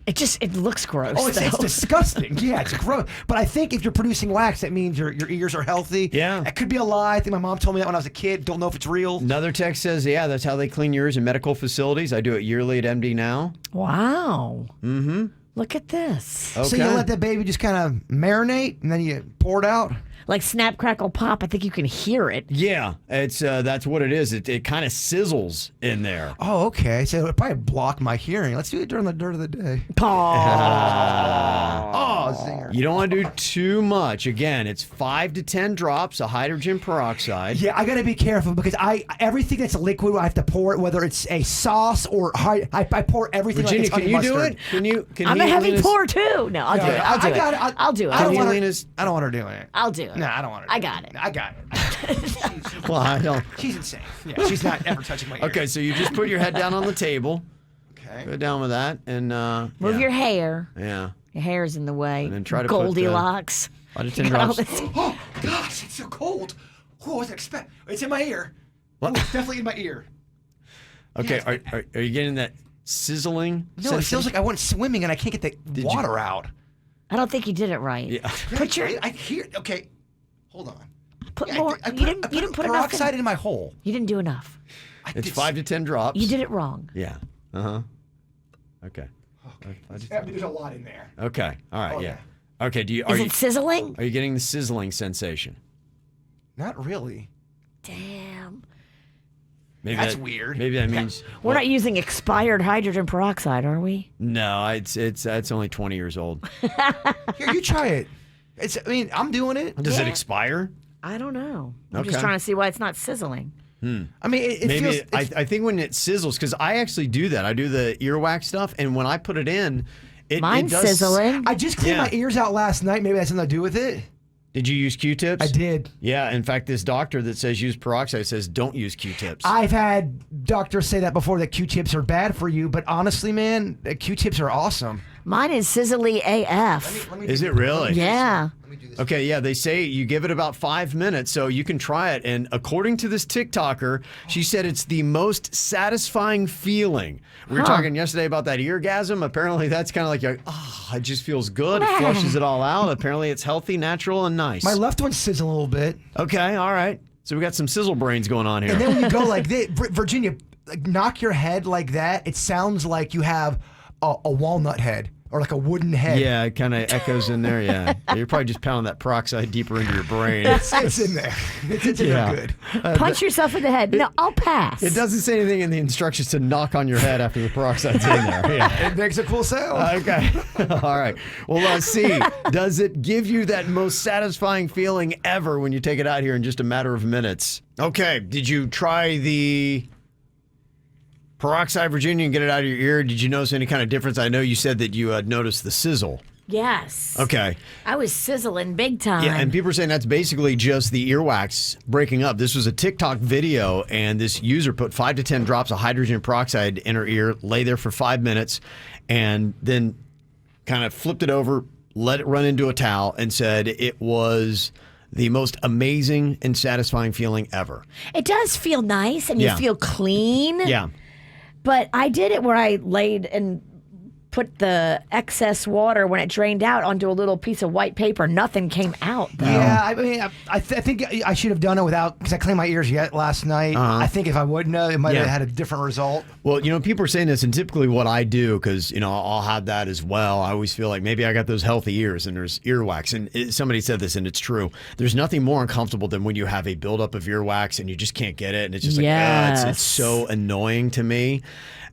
It looks gross. Oh, it's disgusting. Yeah, it's gross. But I think if you're producing wax, that means your ears are healthy. Yeah. It could be a lie. I think my mom told me that when I was a kid. Don't know if it's real. Another text says, yeah, that's how they clean your ears in medical facilities. I do it yearly at MD Now. Wow. Mm-hmm. Look at this. Okay. So you let that baby just kind of marinate, and then you pour it out? Like snap, crackle, pop. I think you can hear it. Yeah, it's that's what it is. It kind of sizzles in there. Oh, okay. So it would probably block my hearing. Let's do it during the dirt of the day. Oh, zinger. You don't want to do too much. Again, it's 5 to 10 drops of hydrogen peroxide. Yeah, I got to be careful because everything that's liquid, I have to pour it, whether it's a sauce or I pour everything. Virginia, like it's can you do mustard. it? Can I'm he a heavy lean his- pour too. No, I'll do it. I'll do it. I'll do it. I don't Can he want lean her. his- I don't want her doing it. I'll do it. No, I don't want her. I got it. I got it. Well, I don't. She's insane. Yeah, she's not ever touching my ear. Okay, so you just put your head down on the table. Okay. Go down with that and Move your hair. Yeah. Your hair's in the way. And then try to put, Goldilocks. 5 to 10 You got all drops. this- Oh gosh, it's so cold. Oh, I wasn't expect. It's in my ear. What? Oh, it's definitely in my ear. Okay, are you getting that sizzling? No, it feels like I went swimming and I can't get the water out. I don't think you did it right. Yeah. Put your I hear. Okay, hold on. put Yeah, more. I You didn't put enough. peroxide in my hole. You didn't do enough. It's 5 to 10 drops. You did it wrong. Yeah. Uh-huh. Okay. There's a lot in there. Okay. All right, Oh, yeah. Okay, Is it sizzling? are you getting the sizzling sensation? Not really. Damn. Maybe That's weird. Maybe that means We're not using expired hydrogen peroxide, are we? No, it's only 20 years old. Here, you try it. I mean, I'm doing it. Does it Yeah. expire? I don't know. I'm just Okay. trying to see why it's not sizzling. I mean, it Maybe feels. I think when it sizzles, because I actually do that. I do the earwax stuff, and when I put it in, it Mine's does. sizzling. I just cleaned Yeah. my ears out last night. Maybe that's something to do with it. Did you use Q-tips? I did. Yeah. In fact, this doctor that says use peroxide says don't use Q-tips. I've had doctors say that before, that Q-tips are bad for you, but honestly, man, Q-tips are awesome. Mine is sizzly AF. Is it really? Yeah. Let me do this. Okay, yeah, they say you give it about 5 minutes, so you can try it. And according to this TikToker, she said it's the most satisfying feeling. We were talking yesterday about that eargasm. Apparently, that's kind of like, it just feels good. It flushes it all out. Apparently, it's healthy, natural, and nice. My left one's sizzling a little bit. Okay, all right. So we got some sizzle brains going on here. And then when you go like this, Virginia, like, knock your head like that, it sounds like you have a walnut head or like a wooden head. Yeah, it kind of echoes in there, yeah. You're probably just pounding that peroxide deeper into your brain. It's in there. It's in there good. Punch yourself in the head. No, I'll pass. It doesn't say anything in the instructions to knock on your head after the peroxide's in there. Yeah. It makes a cool sound. Okay. All right. Well, let's see. Does it give you that most satisfying feeling ever when you take it out here in just a matter of minutes? Okay. Did you try the peroxide, Virginia, and get it out of your ear? Did you notice any kind of difference? I know you said that you noticed the sizzle. Yes. Okay. I was sizzling big time. Yeah, and people are saying that's basically just the earwax breaking up. This was a TikTok video, and this user put 5 to 10 drops of hydrogen peroxide in her ear, lay there for 5 minutes, and then kind of flipped it over, let it run into a towel, and said it was the most amazing and satisfying feeling ever. It does feel nice and you Yeah. feel clean. Yeah. But I did it where I laid and put the excess water when it drained out onto a little piece of white paper. Nothing came out, though. Yeah, I mean, I think I should have done it without, because I cleaned my ears yet last night. I think if I wouldn't have, it might have had a different result. Well, people are saying this, and typically what I do, because, I'll have that as well. I always feel like maybe I got those healthy ears and there's earwax. And somebody said this, and it's true. There's nothing more uncomfortable than when you have a buildup of earwax and you just can't get it. And it's just like, it's so annoying to me.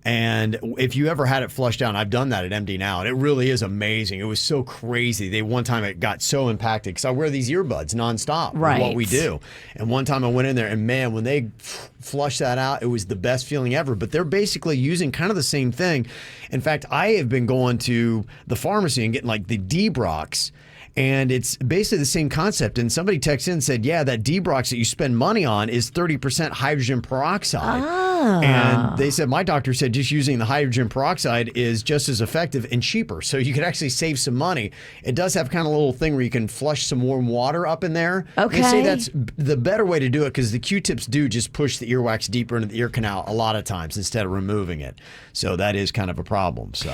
And if you ever had it flushed down, I've done that at MD now, and it really is amazing. It was so crazy. One time it got so impacted because I wear these earbuds nonstop. Right. What we do. And one time I went in there, and man, when they flushed that out, it was the best feeling ever. But they're basically using kind of the same thing. In fact, I have been going to the pharmacy and getting like the D-Brox. And it's basically the same concept. And somebody texted in and said, yeah, that D-Brox that you spend money on is 30% hydrogen peroxide. And they said, my doctor said just using the hydrogen peroxide is just as effective and cheaper. So you could actually save some money. It does have kind of a little thing where you can flush some warm water up in there. Okay. They say that's the better way to do it because the Q-tips do just push the earwax deeper into the ear canal a lot of times instead of removing it. So that is kind of a problem. So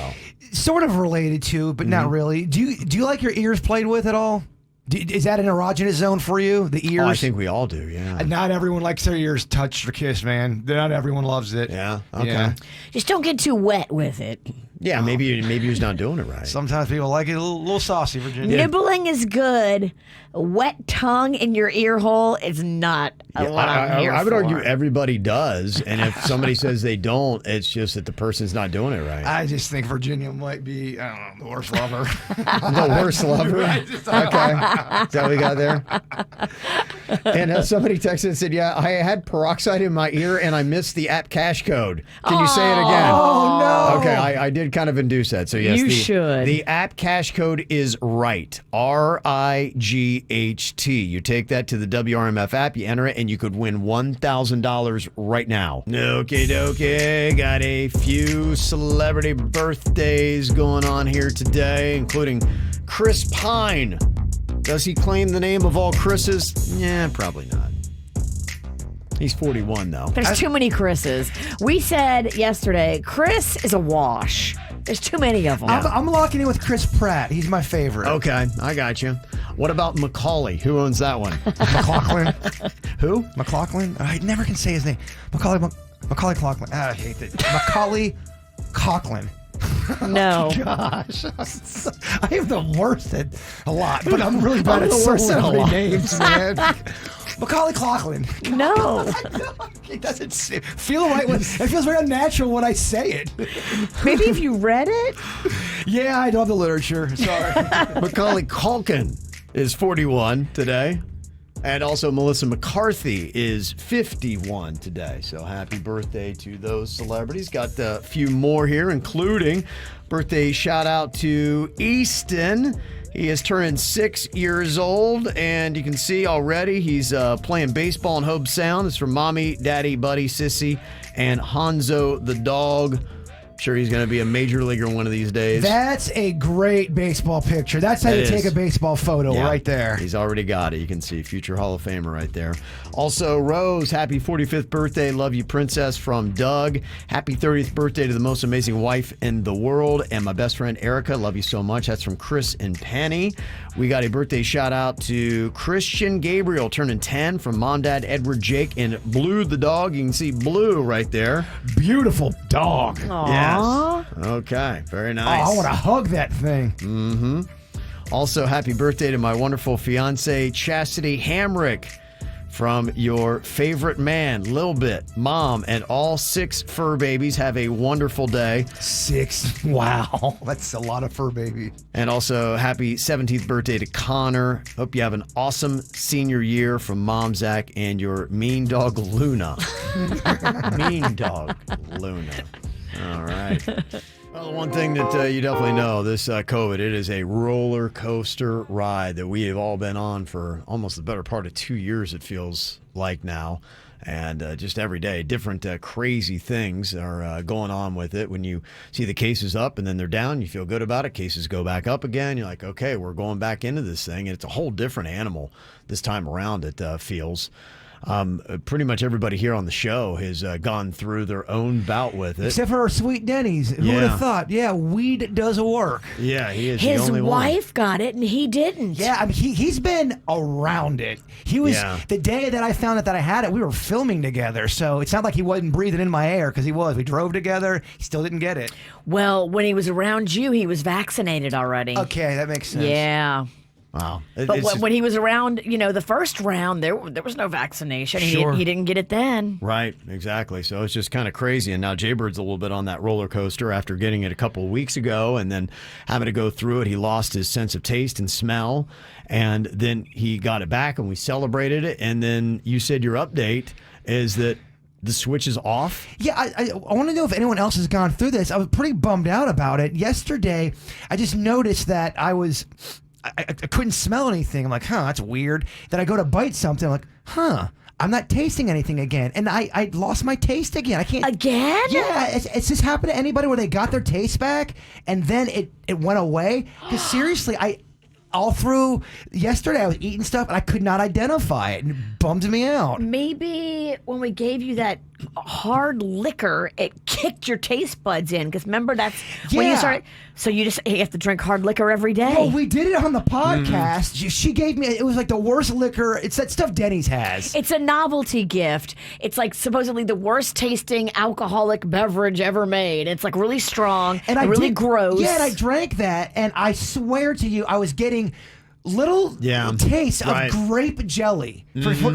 Sort of related to, but not really. Do you like your ears played with at all? Is that an erogenous zone for you? The ears? I think we all do, yeah. Not everyone likes their ears touched or kissed, man. Not everyone loves it. Yeah, okay. Yeah. Just don't get too wet with it. Yeah, maybe you're just not doing it right. Sometimes people like it a little saucy, Virginia. Nibbling is good. A wet tongue in your ear hole is not what I'm here I would for. argue everybody does, and if somebody says they don't, it's just that the person's not doing it right. I just think Virginia might be, I don't know, the worst lover. The worst lover. Okay, is that what we got there? And somebody texted and said, "Yeah, I had peroxide in my ear, and I missed the app cash code. Can you say it again?" Oh, no. Okay, I did kind of induce that. So yes, You should. The app cash code is right. RIGHT. You take that to the WRMF app, you enter it, and you could win $1,000 right now. Okie dokie. Got a few celebrity birthdays going on here today, including Chris Pine. Does he claim the name of all Chris's? Yeah, probably not. He's 41, though. There's too many Chris's. We said yesterday, Chris is a wash. There's too many of them. I'm locking in with Chris Pratt. He's my favorite. Okay, I got you. What about Macaulay? Who owns that one? McLaughlin. Who? McLaughlin? I never can say his name. Macaulay Culkin. I hate it. Macaulay Culkin. No. Gosh, I am the worst at a lot, but I'm really bad at the worst at a celebrity lot. names, man. Macaulay Culkin. No. It doesn't feel right when it feels very unnatural when I say it. Maybe if you read it. Yeah, I love the literature. Sorry. Macaulay Culkin is 41 today. And also Melissa McCarthy is 51 today. So happy birthday to those celebrities. Got a few more here, including birthday shout out to Easton. He is turning 6 years old, and you can see already he's playing baseball in Hobe Sound. It's from Mommy, Daddy, Buddy, Sissy, and Hanzo the dog. Sure, he's going to be a major leaguer one of these days. That's a great baseball picture. That's how you take a baseball photo right there. He's already got it. You can see future Hall of Famer right there. Also, Rose, happy 45th birthday. Love you, princess, from Doug. Happy 30th birthday to the most amazing wife in the world. And my best friend, Erica. Love you so much. That's from Chris and Penny. We got a birthday shout out to Christian Gabriel, turning 10, from Mom, Dad, Edward, Jake, and Blue the dog. You can see Blue right there. Beautiful dog. Yes. Okay. Very nice. Oh, I want to hug that thing. Mm-hmm. Also, happy birthday to my wonderful fiance, Chastity Hamrick, from your favorite man, Lil Bit, Mom, and all 6 fur babies. Have a wonderful day. 6. Wow. That's a lot of fur babies. And also, happy 17th birthday to Connor. Hope you have an awesome senior year, from Mom, Zach, and your mean dog, Luna. Mean dog, Luna. All right. Well, one thing that you definitely know, this COVID, it is a roller coaster ride that we have all been on for almost the better part of 2 years, it feels like now. And just every day, different crazy things are going on with it. When you see the cases up and then they're down, you feel good about it. Cases go back up again. You're like, okay, we're going back into this thing. And it's a whole different animal this time around, it feels. Pretty much everybody here on the show has gone through their own bout with it. Except for our sweet Dennys. Who would have thought? Yeah, weed does work. Yeah, he is His the only one. wife got it and he didn't. Yeah, I mean, he's been around it. He was, the day that I found out that I had it, we were filming together. So it's not like he wasn't breathing in my air, because he was. We drove together. He still didn't get it. Well, when he was around you, he was vaccinated already. Okay, that makes sense. Yeah. Wow. But when he was around, the first round, there was no vaccination. Sure. He didn't get it then. Right, exactly. So it's just kind of crazy. And now Jbird's a little bit on that roller coaster after getting it a couple of weeks ago and then having to go through it. He lost his sense of taste and smell. And then he got it back and we celebrated it. And then you said your update is that the switch is off? Yeah, I want to know if anyone else has gone through this. I was pretty bummed out about it. Yesterday, I just noticed that I couldn't smell anything. I'm like, that's weird. Then I go to bite something. I'm like, I'm not tasting anything again. And I lost my taste again. I can't. Again? Yeah. It's just happened to anybody where they got their taste back and then it went away? Because seriously, all through yesterday, I was eating stuff and I could not identify it, and it bummed me out. Maybe when we gave you that hard liquor, it kicked your taste buds in. Because remember, that's when you started. So you have to drink hard liquor every day. Well, we did it on the podcast. She gave me, it was like the worst liquor. It's that stuff Dennys has. It's a novelty gift. It's like supposedly the worst tasting alcoholic beverage ever made. It's like really strong and really gross. Yeah, and I drank that, and I swear to you, I was getting little taste of grape jelly.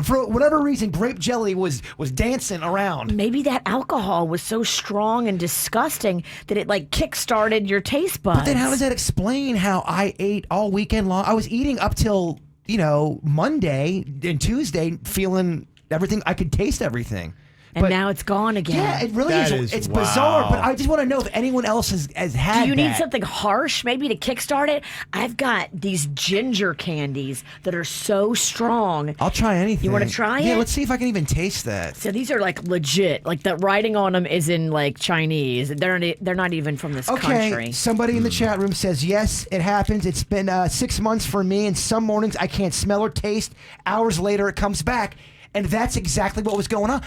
For whatever reason, grape jelly was dancing around. Maybe that alcohol was so strong and disgusting that it like kick-started your taste buds. But then how does that explain how I ate all weekend long? I was eating up till, Monday and Tuesday, feeling everything. I could taste everything. And now it's gone again. Yeah, it really is. It's bizarre, but I just want to know if anyone else has had Do you need something harsh maybe to kickstart it? I've got these ginger candies that are so strong. I'll try anything. You want to try it? Yeah, let's see if I can even taste that. So these are like legit. Like the writing on them is in like Chinese. They're not even from this country. Okay, somebody in the chat room says, yes, it happens. It's been 6 months for me, and some mornings I can't smell or taste. Hours later, it comes back. And that's exactly what was going on.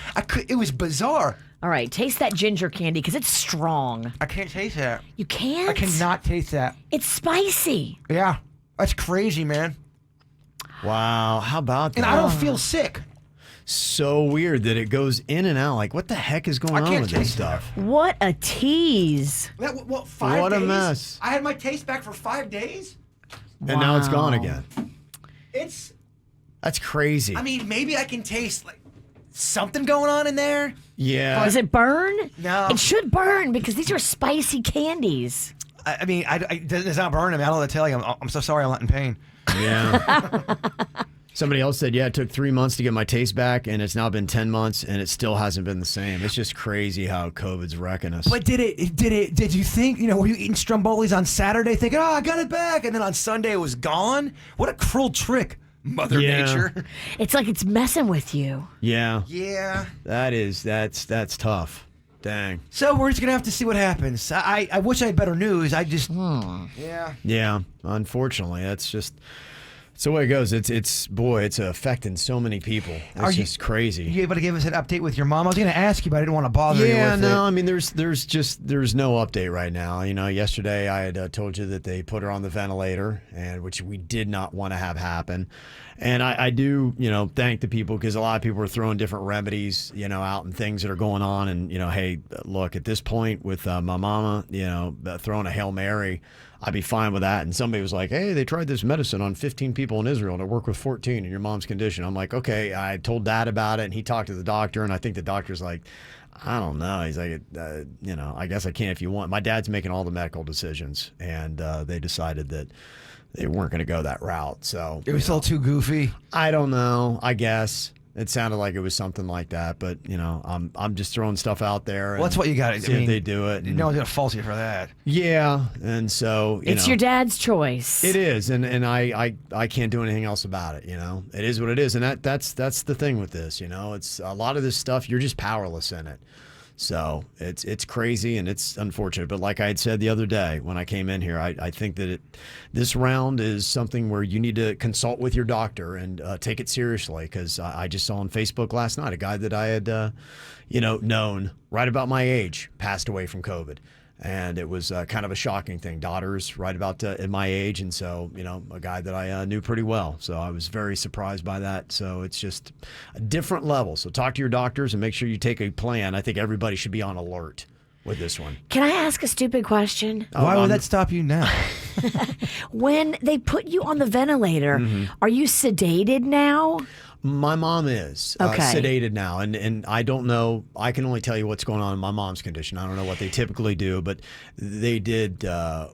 It was bizarre. All right, taste that ginger candy because it's strong. I can't taste that. You can't? I cannot taste that. It's spicy. Yeah, that's crazy, man. Wow, how about that? And I don't feel sick. So weird that it goes in and out. Like, what the heck is going on with this stuff? What a tease. What, 5 days? What a mess. I had my taste back for 5 days? And now it's gone again. That's crazy. I mean, maybe I can taste like something going on in there. Yeah. Does it burn? No. It should burn because these are spicy candies. I mean, it's not burning me. I don't know what to tell you. I'm so sorry I'm not in pain. Yeah. Somebody else said, it took 3 months to get my taste back, and it's now been 10 months, and it still hasn't been the same. It's just crazy how COVID's wrecking us. But did you think, were you eating Strombolis on Saturday thinking, I got it back, and then on Sunday it was gone? What a cruel trick. Mother Nature. It's like it's messing with you. Yeah. Yeah. That's tough. Dang. So we're just going to have to see what happens. I wish I had better news. I just... Yeah. Yeah. Unfortunately, that's just... It's the way it goes. It's affecting so many people. It's just crazy. You able to give us an update with your mom? I was going to ask you, but I didn't want to bother you with it. Yeah, no, I mean, there's no update right now. Yesterday I had told you that they put her on the ventilator, and which we did not want to have happen. And I do, thank the people, because a lot of people are throwing different remedies, out and things that are going on. And, hey, look, at this point with my mama, throwing a Hail Mary, I'd be fine with that. And somebody was like, hey, they tried this medicine on 15 people in Israel and it worked with 14 in your mom's condition. I'm like, okay, I told Dad about it, and he talked to the doctor, and I think the doctor's like, I don't know. He's like, I guess I can if you want. My dad's making all the medical decisions, and they decided that they weren't going to go that route. So it was still too goofy. I don't know, I guess. It sounded like it was something like that, but I'm just throwing stuff out there. Well, that's what you got to see if they do it. No one's gonna fault you for that. Yeah, and so it's your dad's choice. It is, and I can't do anything else about it. It is what it is, and that's the thing with this. It's a lot of this stuff. You're just powerless in it. So it's crazy and it's unfortunate. But like I had said the other day when I came in here, I think that this round is something where you need to consult with your doctor and take it seriously, because I just saw on Facebook last night a guy that I had known right about my age passed away from COVID. And it was kind of a shocking thing. Daughters right about at my age, and so a guy that I knew pretty well. So I was very surprised by that. So it's just a different level. So talk to your doctors and make sure you take a plan. I think everybody should be on alert with this one. Can I ask a stupid question? Why would that stop you now? When they put you on the ventilator, are you sedated now? My mom is sedated now, and I don't know. I can only tell you what's going on in my mom's condition. I don't know what they typically do, but they did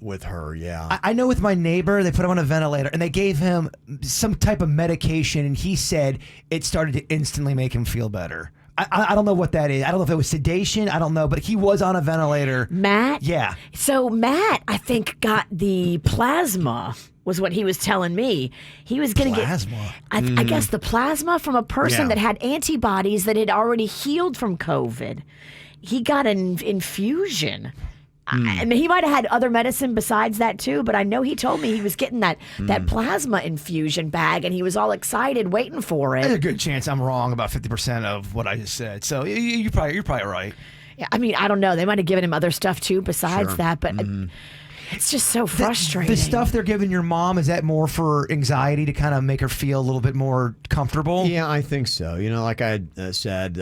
with her, yeah. I know with my neighbor, they put him on a ventilator, and they gave him some type of medication, and he said it started to instantly make him feel better. I don't know what that is. I don't know if it was sedation. I don't know, but he was on a ventilator. Matt? Yeah. So Matt, I think, got the plasma, was what he was telling me. He was going to get, I guess, the plasma from a person that had antibodies that had already healed from COVID. He got an infusion. I mean, he might have had other medicine besides that too, but I know he told me he was getting that plasma infusion bag, and he was all excited waiting for it. There's a good chance I'm wrong about 50% of what I just said. So you're probably right. Yeah, I mean, I don't know. They might have given him other stuff too besides that, but it's just so frustrating. The stuff they're giving your mom, is that more for anxiety to kind of make her feel a little bit more comfortable? Yeah, I think so. Like I had said,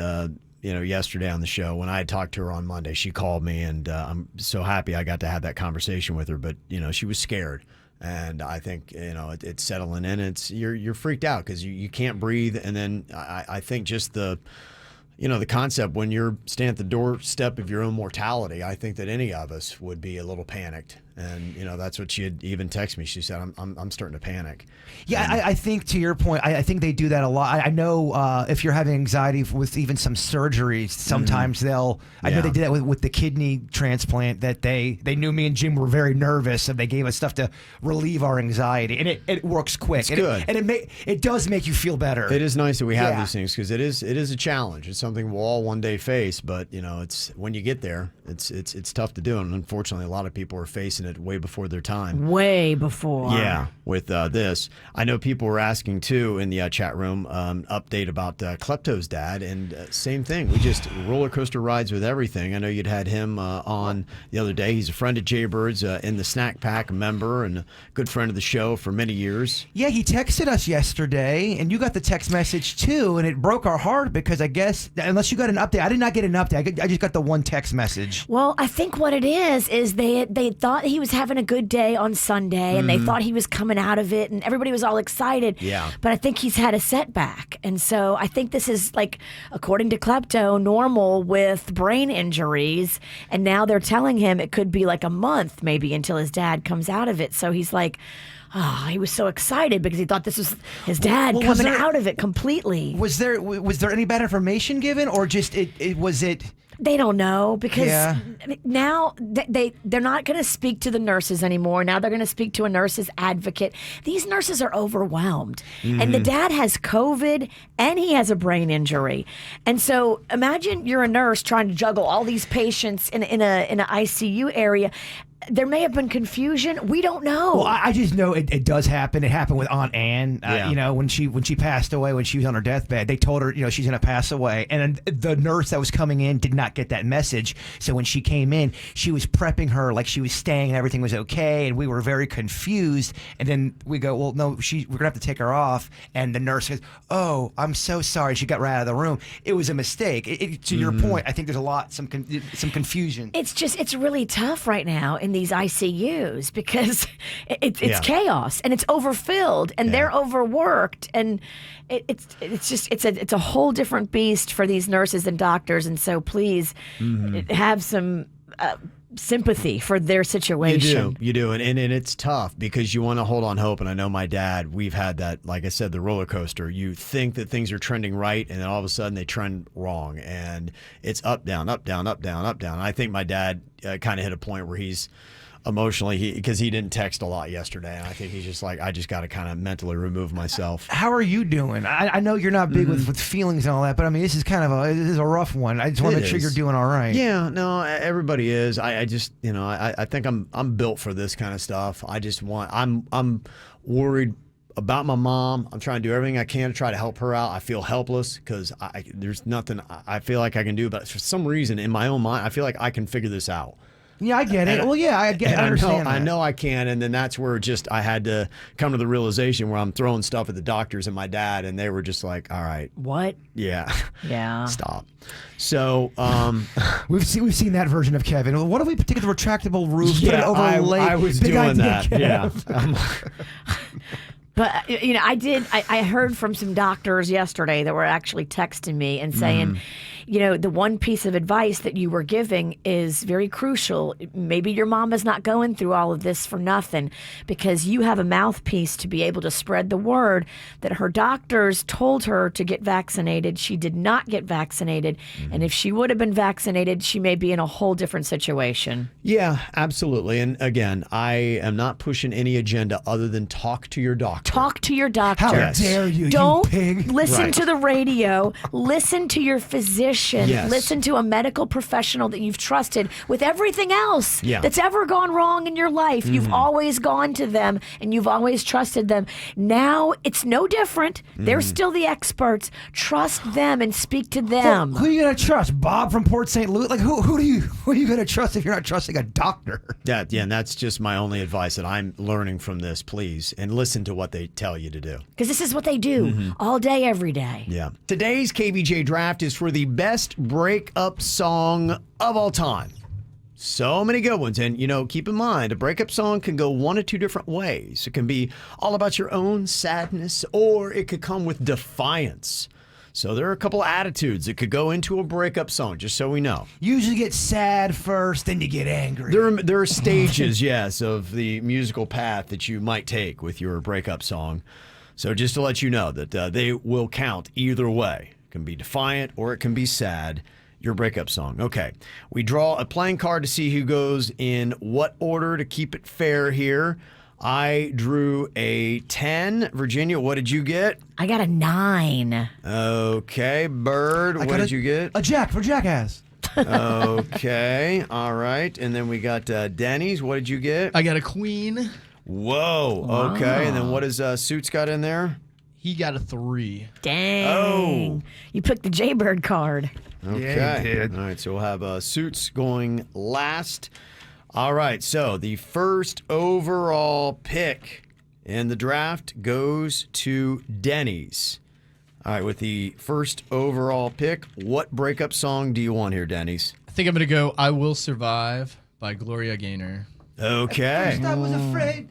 yesterday on the show, when I had talked to her on Monday, she called me, and I'm so happy I got to have that conversation with her. But she was scared, and I think it's settling in. You're freaked out because you can't breathe, and then I think just the concept when you're standing at the doorstep of your own mortality, I think that any of us would be a little panicked. And that's what she had even texted me. She said, "I'm starting to panic." Yeah, I think to your point, I think they do that a lot. I know if you're having anxiety with even some surgeries, sometimes they'll. I know they did that with the kidney transplant. That they knew me and Jim were very nervous, and they gave us stuff to relieve our anxiety, and it works quick. It's good, and it does make you feel better. It is nice that we have these things, because it is a challenge. It's something we'll all one day face, but it's when you get there, it's tough to do, and unfortunately, a lot of people are facing it way before their time. Way before. Yeah, with this. I know people were asking, too, in the chat room, update about Klepto's dad, and same thing. We just roller coaster rides with everything. I know you'd had him on the other day. He's a friend of Jbird's, in the Snack Pack, member, and a good friend of the show for many years. Yeah, he texted us yesterday, and you got the text message, too, and it broke our heart because I guess, unless you got an update, I did not get an update. I just got the one text message. Well, I think what it is they thought he was having a good day on Sunday, and they thought he was coming out of it, and everybody was all excited. Yeah. But I think he's had a setback. And so I think this is, like, according to Klepto, normal with brain injuries. And now they're telling him it could be like a month maybe until his dad comes out of it. So he's like, he was so excited because he thought this was his dad coming out of it completely. Was there any bad information given, or just was it? They don't know, because now they're not going to speak to the nurses anymore. Now they're going to speak to a nurse's advocate. These nurses are overwhelmed. And the dad has COVID and he has a brain injury. And so imagine you're a nurse trying to juggle all these patients in an ICU area. There may have been confusion. We don't know. Well, I just know it does happen. It happened with Aunt Ann. When she passed away, when she was on her deathbed, they told her, she's going to pass away. And the nurse that was coming in did not get that message. So when she came in, she was prepping her like she was staying and everything was okay. And we were very confused. And then we go, well, no, we're going to have to take her off. And the nurse says, "Oh, I'm so sorry." She got right out of the room. It was a mistake. To your point, I think there's some confusion. It's really tough right now in these ICUs because it's chaos and it's overfilled and they're overworked, and it's a whole different beast for these nurses and doctors. And so please have some sympathy for their situation. You do. And it's tough because you want to hold on hope. And I know my dad, we've had that, like I said, the roller coaster. You think that things are trending right, and then all of a sudden they trend wrong. And it's up, down, up, down, up, down, up, down. I think my dad kind of hit a point where he's emotionally, because he didn't text a lot yesterday. And I think he's just like, I just got to kind of mentally remove myself. How are you doing? I know you're not big with feelings and all that, but I mean, this is kind of a rough one. I just want to make sure you're doing all right. Yeah, no, everybody is. I just, I think I'm built for this kind of stuff. I'm worried about my mom. I'm trying to do everything I can to try to help her out. I feel helpless because there's nothing I feel like I can do, but for some reason in my own mind, I feel like I can figure this out. Yeah, I get it. Well, yeah, I understand that. I know I can, and then that's where I had to come to the realization where I'm throwing stuff at the doctors and my dad, and they were just like, all right. What? Yeah. Yeah. Stop. So we've seen that version of Kevin. What if we take the retractable roof, put it over a lake? I was doing that. Yeah. But, I heard from some doctors yesterday that were actually texting me and saying, the one piece of advice that you were giving is very crucial. Maybe your mom is not going through all of this for nothing because you have a mouthpiece to be able to spread the word that her doctors told her to get vaccinated. She did not get vaccinated. And if she would have been vaccinated, she may be in a whole different situation. Yeah, absolutely. And again, I am not pushing any agenda other than talk to your doctor. Talk to your doctor. How dare you, Don't you pig. Listen to the radio. Listen to your physician. Yes. Listen to a medical professional that you've trusted with everything else that's ever gone wrong in your life. You've always gone to them and you've always trusted them. Now it's no different. They're still the experts. Trust them and speak to them. Who are you going to trust? Bob from Port St. Louis? Like, who are you going to trust if you're not trusting a doctor? And that's just my only advice that I'm learning from this, please. And listen to what they tell you to do. Because this is what they do all day, every day. Yeah. Today's KVJ Draft is for the best breakup song of all time. So many good ones. And, keep in mind, a breakup song can go one of two different ways. It can be all about your own sadness, or it could come with defiance. So there are a couple attitudes that could go into a breakup song, just so we know. You usually get sad first, then you get angry. There are stages, yes, of the musical path that you might take with your breakup song. So just to let you know that they will count either way. It can be defiant or it can be sad, your breakup song. Okay, we draw a playing card to see who goes in what order to keep it fair here. I drew a 10. Virginia, what did you get? I got a 9. Okay, Bird, what did you get? A jack for jackass. Okay, all right. And then we got Dennys. What did you get? I got a queen. Whoa, okay. And then what has Suits got in there? He got a 3. Dang. Oh. You picked the Jbird card. Okay. Yeah, you did. All right, so we'll have Suits going last. All right, so the first overall pick in the draft goes to Dennys. All right, with the first overall pick, what breakup song do you want here, Dennys? I think I'm going to go I Will Survive by Gloria Gaynor. Okay. I was afraid.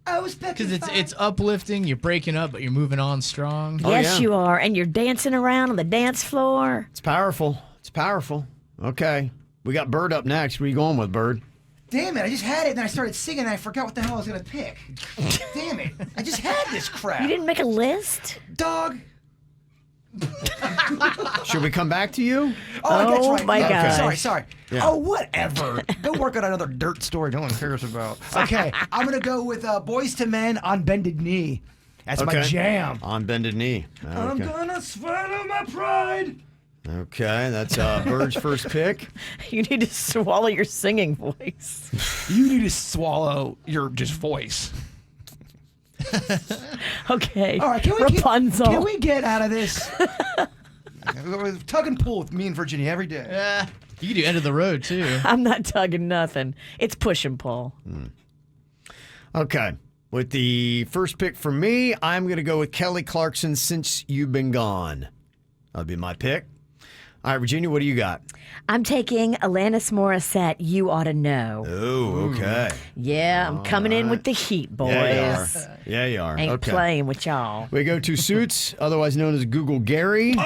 I was petrified. Because it's uplifting, you're breaking up, but you're moving on strong. Oh, Yes, yeah. you are. And you're dancing around on the dance floor. It's powerful. It's powerful. Okay. We got Bird up next. Where are you going with, Bird? Damn it, I just had it, and I started singing, and I forgot what the hell I was going to pick. Damn it. I just had this crap. You didn't make a list? Dog. Should we come back to you? Oh, that's right. my Yeah, gosh. Sorry. Yeah. Oh, whatever. Go work on another dirt story no one cares about. Okay, I'm going to go with Boys to Men on Bended Knee. That's my jam. On Bended Knee. I'm Okay. going to swallow my pride. Okay, that's Bird's first pick. You need to swallow your singing voice. You need to swallow your just voice. Okay. All right, Rapunzel. can we get out of this? Tug and pull with me and Virginia every day. You can do End of the Road, too. I'm not tugging nothing. It's push and pull. Okay. With the first pick for me, I'm going to go with Kelly Clarkson, Since You've Been Gone. That'll be my pick. All right, Virginia, what do you got? I'm taking Alanis Morissette, You Ought to Know. Oh, okay. Yeah, I'm coming in with the heat, boys. Yeah, you are. Yeah, you are. Ain't Okay. playing with y'all. We go to Suits, otherwise known as Google Gary. The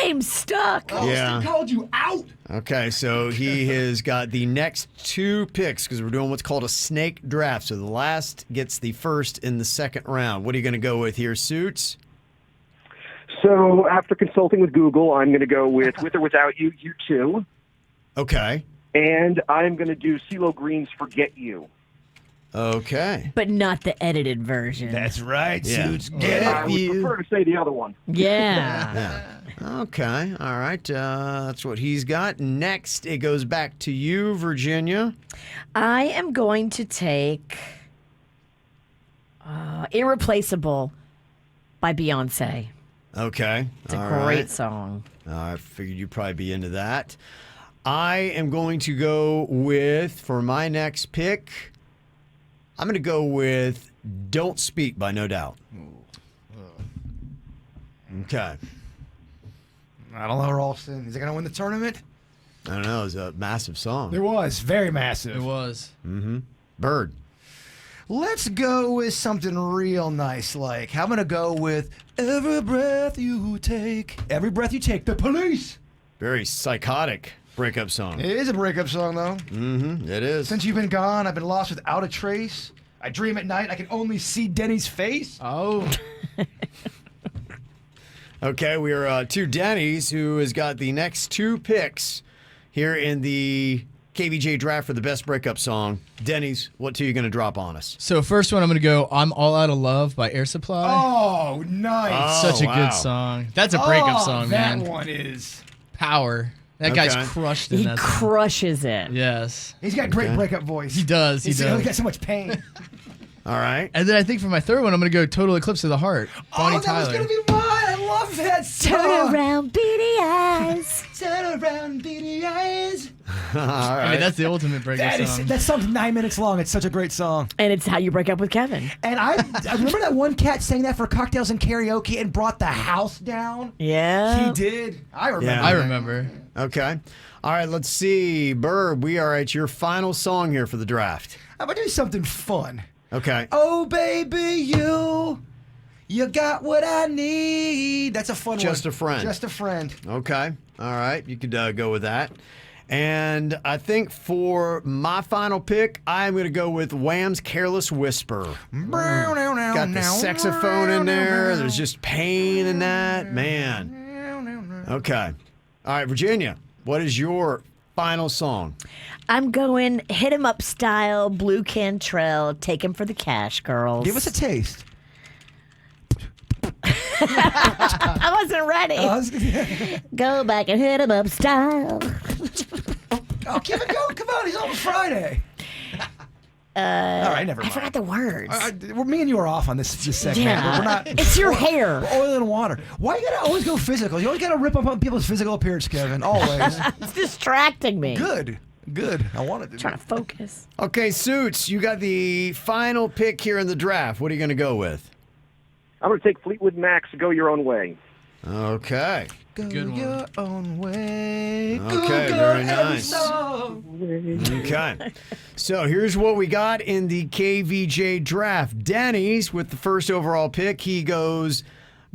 name's stuck. Yeah. Called you out. Okay, so he has got the next 2 picks because we're doing what's called a snake draft. So the last gets the first in the second round. What are you going to go with here, Suits? So after consulting with Google, I'm going to go with or Without You, U2. Okay. And I'm going to do CeeLo Green's Forget You. Okay. But not the edited version. That's right, Yeah. Suits. I Get would you. prefer to say the other one. Yeah. Yeah. Okay. All right. That's what he's got. Next, it goes back to you, Virginia. I am going to take Irreplaceable by Beyonce. Okay. It's a All great right. song. I figured you'd probably be into that. I am going to go with, for my next pick, I'm going to go with Don't Speak by No Doubt. Okay. I don't know, Ralston. Is it going to win the tournament? I don't know. It's a massive song. It was very massive. It was. Bird. Let's go with something real nice. Like, I'm going to go with Every Breath You Take. Every Breath You Take. The Police. Very psychotic breakup song. It is a breakup song, though. It is. Since you've been gone, I've been lost without a trace. I dream at night. I can only see Denny's face. Oh. Okay, we are to Dennys, who has got the next 2 picks here in the KVJ Draft for the best breakup song. Dennys, what 2 are you going to drop on us? So first one, I'm going to go I'm All Out of Love by Air Supply. Oh, nice. Such a wow. good song. That's a breakup song, that man. one is. Power. That Okay. guy's crushed in He that song. crushes it. Yes. He's got great breakup voice. He does. He He's does. got so much pain. All right. And then I think for my third one, I'm going to go Total Eclipse of the Heart. Bonnie that was Tyler. going to be mine. I love that song. Turn around, beady eyes. Turn around, beady eyes. All right. I mean, that's the ultimate breakup song. That song's 9 minutes long. It's such a great song. And it's how you break up with Kevin. And I remember that one cat sang that for cocktails and karaoke and brought the house down. Yeah. He did. I remember. Yeah. I that. remember. Okay. All right, let's see. Bird, we are at your final song here for the draft. I'm going to do something fun. Okay. Oh, baby, you got what I need. That's a fun one. Just a Friend. Just a friend. Okay. All right. You could go with that. And I think for my final pick, I'm going to go with Wham's Careless Whisper. Got the saxophone in there. There's just pain in that. Man. Okay. All right, Virginia, what is your final song? I'm going hit 'em up style, Blue Cantrell, take him for the cash, girls. Give us a taste. I wasn't ready. Go back and hit 'em up style. Oh, Kevin, go. Come on. He's on Friday. All right, never I mind. forgot the words. Me and you are off on this segment. Yeah. We're not. It's your hair. We're oil and water. Why you gotta always go physical? You always gotta rip up on people's physical appearance, Kevin. Always. It's distracting me. Good. I wanted to. Trying to focus. Okay, Suits, you got the final pick here in the draft. What are you going to go with? I'm going to take Fleetwood Mac's Go Your Own Way. Okay. Go Good one. your own way. Okay, Google very every nice. song. Okay. So here's what we got in the KVJ Draft. Dennys with the first overall pick. He goes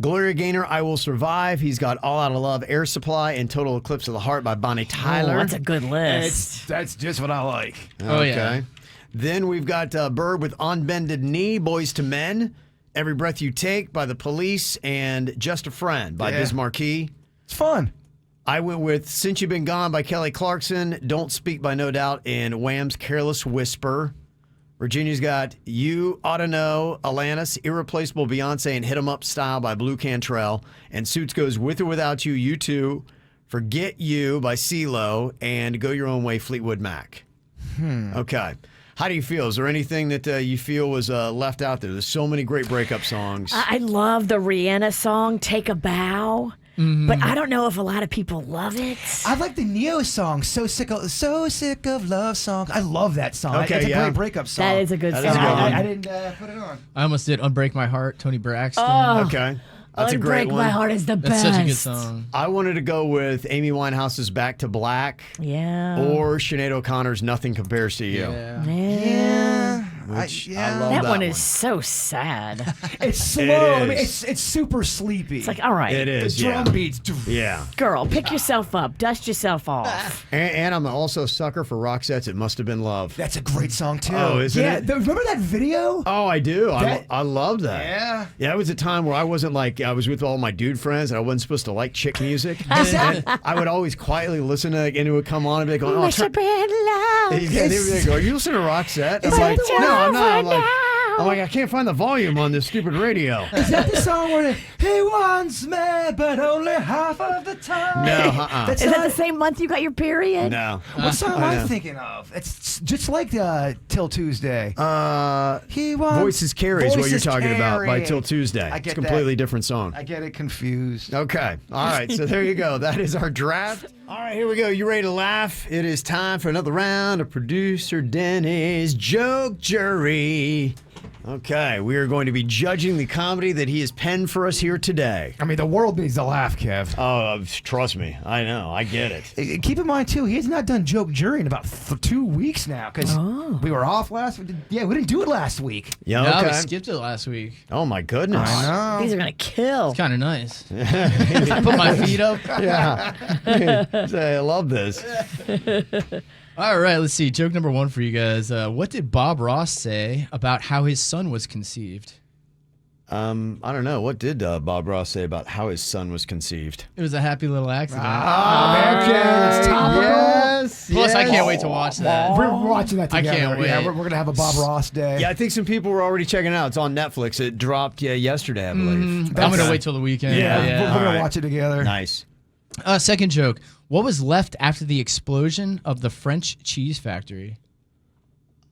Gloria Gaynor, I Will Survive. He's got All Out of Love, Air Supply, and Total Eclipse of the Heart by Bonnie Tyler. Oh, that's a good list. That's just what I like. Oh, yeah. Then we've got Bird with On Bended Knee, Boys to Men, Every Breath You Take by The Police, and Just a Friend by Yeah. Biz Markie. It's fun. I went with Since You've Been Gone by Kelly Clarkson, Don't Speak by No Doubt, and Wham's Careless Whisper. Virginia's got You Oughta Know, Alanis, Irreplaceable Beyonce, and Hit 'em Up Style by Blue Cantrell. And Suits goes With or Without You, U2, Forget You by CeeLo, and Go Your Own Way, Fleetwood Mac. Okay. How do you feel? Is there anything that you feel was left out there? There's so many great breakup songs. I love the Rihanna song, Take a Bow. But I don't know if a lot of people love it. I like the Neo song, So Sick of Love song. I love that song. Okay, it's a yeah. great breakup song. That is a good That song. is a good one. I didn't put it on. I almost did Unbreak My Heart, Tony Braxton. Oh. Okay. That's a great Unbreak one. My Heart is the That's best. such a good song. I wanted to go with Amy Winehouse's Back to Black Yeah. or Sinead O'Connor's Nothing Compares to You. Yeah. Which I love That that one is so sad. It's slow. It I mean, is. it's super sleepy. It's like, all right, It is, the drum yeah. beats. Yeah. girl, pick yourself up, dust yourself off. And I'm also a sucker for Roxette's It Must Have Been Love. That's a great song too. Oh, isn't yeah, it? remember that video? Oh, I do. That- I love that. Yeah. Yeah, it was a time where I wasn't like, I was with all my dude friends and I wasn't supposed to like chick music. And I would always quietly listen to it and it would come on and be like, oh, Must have been love. yeah, they would be like, are you listening to Roxette? I'm Is like, that the no, one? I'm not. Over now. I'm like, I can't find the volume on this stupid radio. Is that the song where he wants me, but only half of the time? No, That's Is that not- the same month you got your period? No. What song am I I know. thinking of? It's just like Till Tuesday. He wants Voices Carry is what you're Voices talking about by Carry. Till Tuesday. I It's get a completely that. different song. I get it confused. Okay. All right. So there you go. That is our draft. All right. Here we go. You ready to laugh? It is time for another round of producer Dennys Joke Jury. Okay. We are going to be judging the comedy that he has penned for us here today. I mean, the world needs to laugh, Kev. Oh, trust me. I know. I get it. Keep in mind, too, he has not done Joke Jury in about 2 weeks now because we were off last week. Yeah, we didn't do it last week. Yeah. No, we Okay. skipped it last week. Oh my goodness. know. These are gonna kill. Kind of nice. I put my feet up. Yeah. I love this. All right, let's see. Joke number one for you guys. What did Bob Ross say about how his son was conceived? I don't know. What did Bob Ross say about how his son was conceived? It was a happy little accident. Okay, it's topical. Yes. Plus, I yes. can't wait to watch that. We're watching that I together. can't Yeah, wait. we're going to have a Bob Ross day. Yeah, I think some people were already checking it out. It's on Netflix. It dropped yesterday, I believe. I'm going to wait till the weekend. Yeah. We're yeah. going All to right. watch it together. Nice. Second joke. What was left after the explosion of the French cheese factory?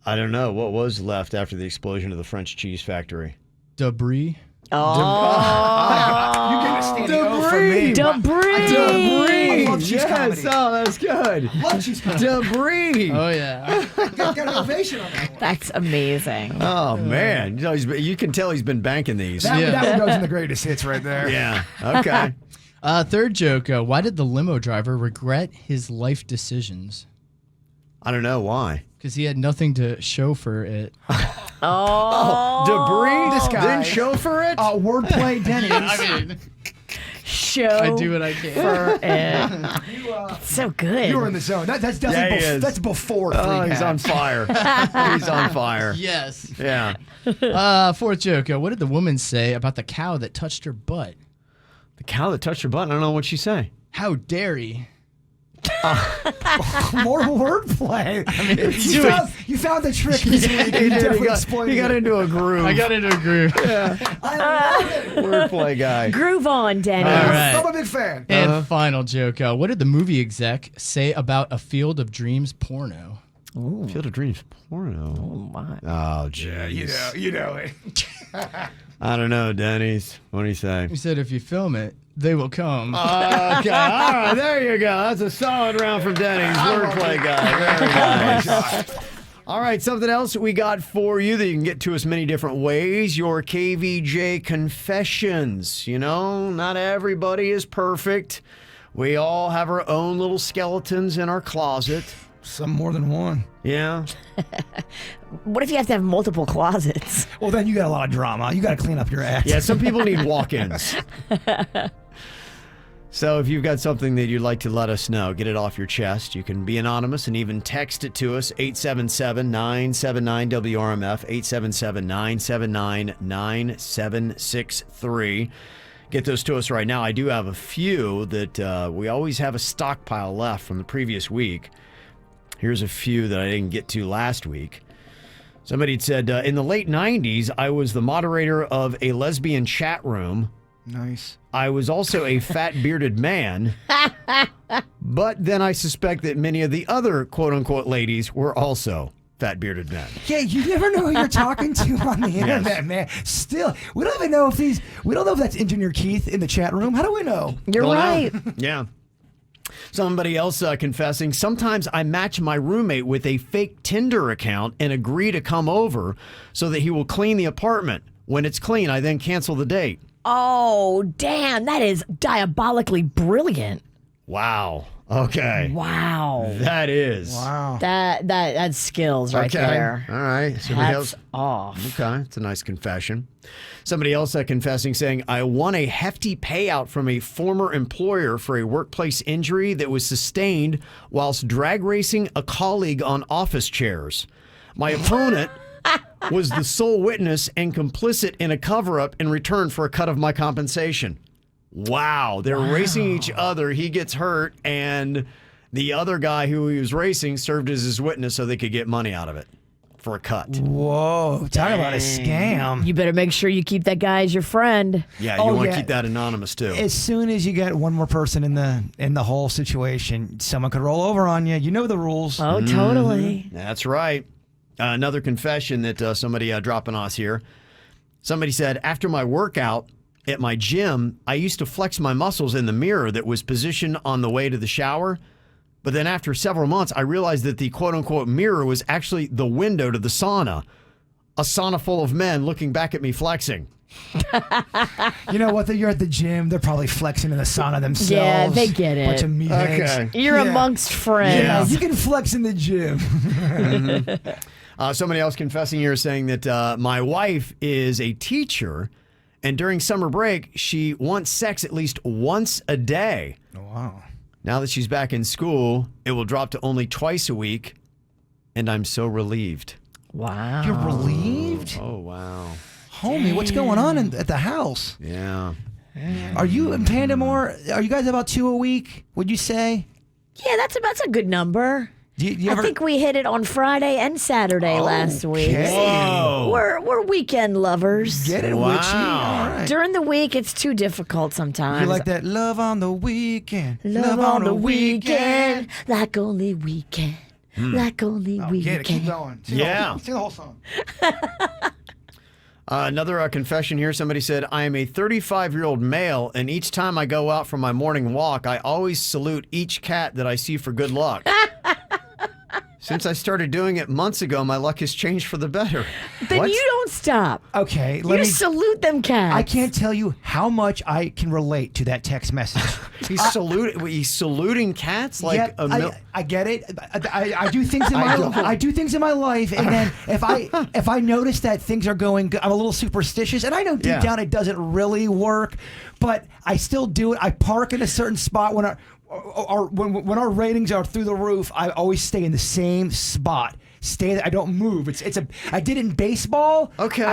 I don't know. What was left after the explosion of the French cheese factory? Debris. You get a standing O from me. Debris. I love cheese comedy. Oh, that's good. Love cheese comedy. Debris. Oh, yeah. Got an ovation on that one. That's amazing. Oh, man. You can tell he's been banking these. That one goes in the greatest hits right there. Yeah. Okay. Third joke. Why did the limo driver regret his life decisions? I don't know why. Because he had nothing to show for it. Debris. This guy. Didn't chauffeur it. Wordplay Dennys. I mean, Show I do what I can. for it. So good. You were in the zone. That's Yeah, definitely he is. that's before three Oh, he's hat. on fire. He's on fire. Yes. Yeah. Fourth joke. What did the woman say about the cow that touched her butt? The cow that touched her butt. I don't know what she say. How dare he? More wordplay. I mean, you found the trick this week. He You did. definitely exploited He got it. into a groove. I got into a groove. I love it. Wordplay guy. Groove on, Dennis. All right. I'm a big fan. And final joke. What did the movie exec say about a Field of Dreams porno? Field of Dreams porno. Oh, my. Oh, jeez. You know it. I don't know, Denny's. What do you say? He said if you film it, they will come. Okay, all right, there you go. That's a solid round from Denny's. Wordplay guy. Very nice. All right, something else we got for you that you can get to us many different ways. Your KVJ confessions. You know, not everybody is perfect. We all have our own little skeletons in our closet. Some more than one. Yeah. What if you have to have multiple closets? Well, then you got a lot of drama. You got to clean up your act. Yeah, some people need walk-ins. So if you've got something that you'd like to let us know, get it off your chest. You can be anonymous and even text it to us, 877-979-WRMF, 877-979-9763. Get those to us right now. I do have a few that we always have a stockpile left from the previous week. Here's a few that I didn't get to last week. Somebody had said, in the late 90s, I was the moderator of a lesbian chat room. Nice. I was also a fat bearded man, but then I suspect that many of the other quote-unquote ladies were also fat bearded men. Yeah, you never know who you're talking to on the internet, man. Still, we don't even know if we don't know if that's Engineer Keith in the chat room. How do we know? You're Don't know. right. Yeah. Somebody else confessing, sometimes I match my roommate with a fake Tinder account and agree to come over so that he will clean the apartment. When it's clean, I then cancel the date. Oh, damn. That is diabolically brilliant. Wow. Okay. Wow. That is. Wow. That's skills right Okay. there. All right. Somebody Hats else. off. Okay. It's a nice confession. Somebody else confessing saying, I won a hefty payout from a former employer for a workplace injury that was sustained whilst drag racing a colleague on office chairs. My opponent was the sole witness and complicit in a cover-up in return for a cut of my compensation. Wow. They're racing each other. He gets hurt, and the other guy who he was racing served as his witness so they could get money out of it for a cut. Whoa, talk about a scam. You better make sure you keep that guy as your friend. Yeah, you want to keep that anonymous, too. As soon as you get one more person in the whole situation, someone could roll over on you. You know the rules. Oh, totally. That's right. Another confession that somebody dropping us here. Somebody said, after my workout at my gym, I used to flex my muscles in the mirror that was positioned on the way to the shower. But then after several months, I realized that the quote-unquote mirror was actually the window to the sauna. A sauna full of men looking back at me flexing. You know what? You're at the gym. They're probably flexing in the sauna themselves. Yeah, they get it. Bunch of meatheads. Okay. You're amongst friends. Yeah, you can flex in the gym. Somebody else confessing here saying that my wife is a teacher, and during summer break, she wants sex at least once a day. Oh, wow. Now that she's back in school, it will drop to only twice a week, and I'm so relieved. Wow. You're relieved? Oh, wow. Homie, what's going on at the house? Yeah. Are you in Pandamore? Are you guys about 2 a week, would you say? Yeah, that's a good number. Do you I ever... think we hit it on Friday and Saturday last week. Whoa. We're weekend lovers. Get it, Wow. Witchy? All right. During the week, it's too difficult sometimes. You like that love on the weekend. Love on the weekend, like only weekend, like only Get it, weekend. keep going. Sing Yeah. Sing the whole song. Another confession here. Somebody said, I am a 35-year-old male, and each time I go out for my morning walk, I always salute each cat that I see for good luck. Since I started doing it months ago, my luck has changed for the better. Then What? you don't stop. Okay, You salute them cats. I can't tell you how much I can relate to that text message. He's saluting cats like Yep, a I get it. I do things in I do things in my life, and then if I notice that things are going good, I'm a little superstitious, and I know deep down it doesn't really work, but I still do it. I park in a certain spot when when our ratings are through the roof. I always stay in the same spot. Stay there. I don't move. I did it in baseball. Okay.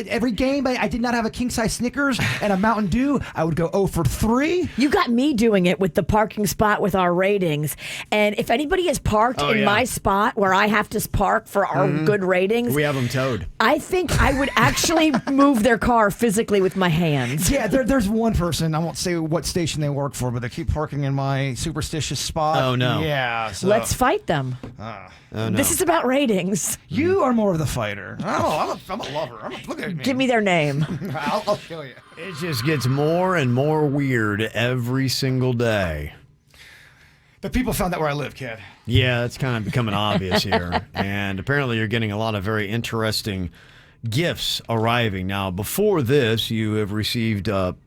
Every game I did not have a king size Snickers and a Mountain Dew. I would go 0 for 3. You got me doing it with the parking spot with our ratings. And if anybody has parked in my spot where I have to park for our good ratings, we have them towed. I think I would actually move their car physically with my hands. Yeah, there's one person, I won't say what station they work for, but they keep parking in my superstitious spot. Oh, no. Yeah. So. Let's fight them. Oh, no. This is about ratings. You are more of the fighter. Oh, I'm a lover. Look at me. Give me their name. I'll show you. It just gets more and more weird every single day. The people found out where I live, kid. Yeah, it's kind of becoming obvious here. And apparently you're getting a lot of very interesting gifts arriving. Now, before this, you have received a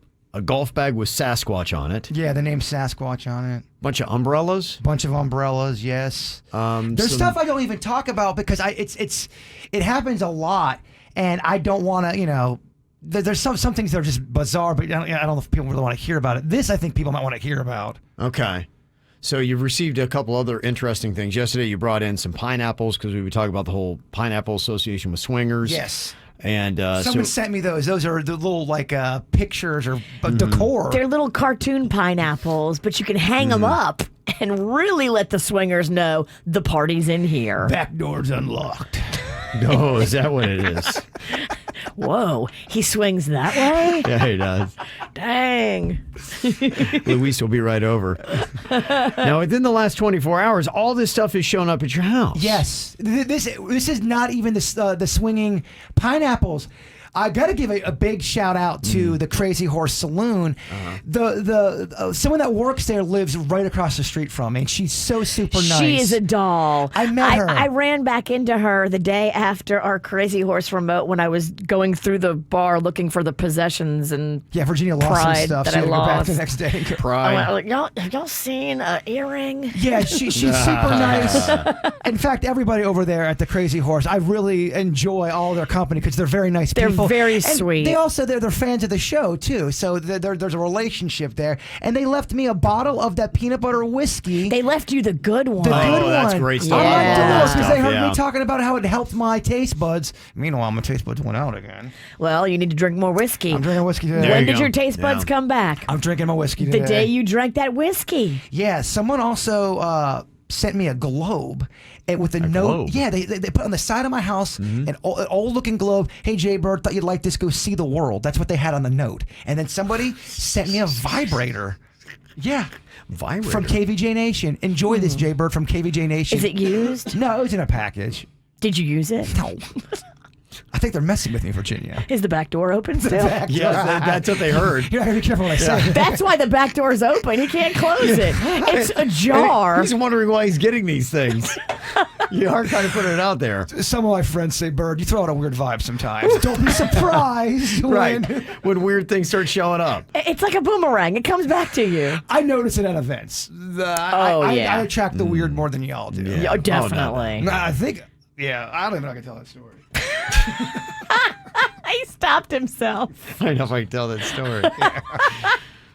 golf bag with Sasquatch on it. Yeah, the name Sasquatch on it. Bunch of umbrellas. Bunch of umbrellas, yes. There's stuff I don't even talk about because it happens a lot, and I don't want to, there's some things that are just bizarre, but I don't know if people really want to hear about it. This, I think people might want to hear about. Okay. So you've received a couple other interesting things. Yesterday you brought in some pineapples because we were talking about the whole pineapple association with swingers. Yes. And someone sent me those. Those are the little pictures or decor. They're little cartoon pineapples, but you can hang them up and really let the swingers know the party's in here. Back door's unlocked. Oh, is that what it is? Whoa, he swings that way? Yeah, he does. Dang. Luis will be right over. Now, within the last 24 hours, all this stuff has shown up at your house. Yes. This is not even the swinging pineapples. I got to give a big shout out to the Crazy Horse Saloon. Someone that works there lives right across the street from me, and she's so super nice. She is a doll. I met her. I ran back into her the day after our Crazy Horse remote when I was going through the bar looking for the possessions and Virginia lost some pride stuff. that She I had to go back lost. the next day. Pride. I went, have y'all seen an earring? Yeah, she's super nice. In fact, everybody over there at the Crazy Horse, I really enjoy all their company because they're very nice They're people. very And sweet. They also they're fans of the show too, so there's a relationship there. And they left me a bottle of that peanut butter whiskey. They left you the good one. The good one. That's great stuff. I like Yeah. those because they heard Yeah. me talking about how it helped my taste buds. Meanwhile, my taste buds went out again. Well, you need to drink more whiskey. I'm drinking whiskey today. There When you did go. your taste buds Yeah. come back? I'm drinking my whiskey today. The day you drank that whiskey. Yeah, someone also sent me a globe and with a note. globe? Yeah, they put on the side of my house an old looking globe. Hey, Jbird, thought you'd like this. Go see the world. That's what they had on the note. And then somebody sent me a vibrator. Yeah. Vibrator. From KVJ Nation. Enjoy this, Jbird, from KVJ Nation. Is it used? No, it was in a package. Did you use it? No. I think they're messing with me, Virginia. Is the back door open still? Yeah, that's what they heard. You gotta be careful what I say. That's why the back door's open. He can't close it. It's ajar. He's wondering why he's getting these things. You are kind of putting it out there. Some of my friends say, Bird, you throw out a weird vibe sometimes. Don't be surprised Right. when When weird things start showing up. It's like a boomerang. It comes back to you. I notice it at events. Yeah. I attract the weird more than y'all do. Yeah. Oh, definitely. Nah, I think, I don't even know if I can tell that story. He stopped himself. I don't know if I can tell that story.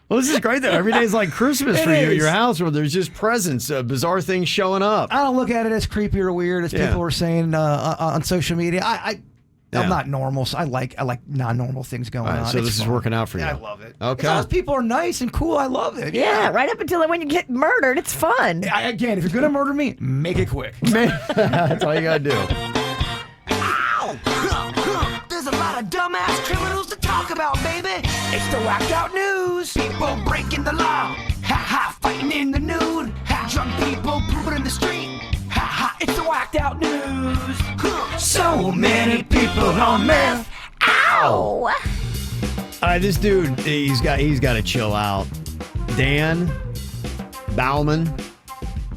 Well, this is great though. Every day is like Christmas for you at is. your house where there's just presents, bizarre things showing up. I don't look at it as creepy or weird as people are saying on social media. Yeah. I'm not normal, so I like non-normal things going All right, on. so It's this is fun. working out for you. Yeah, I love it. Okay. Because people are nice and cool. I love it. Yeah, right up until when you get murdered, it's fun. Again, if you're gonna murder me, make it quick. That's all you gotta do. Ow! There's a lot of dumbass criminals to talk about, baby. It's the whacked out news. People breaking the law. Ha ha, fighting in the nude. Ha, drunk people pooping in the street. Ha ha, it's the whacked out news. So many people on meth. Ow! All right, this dude, he's got to chill out. Dan Bauman.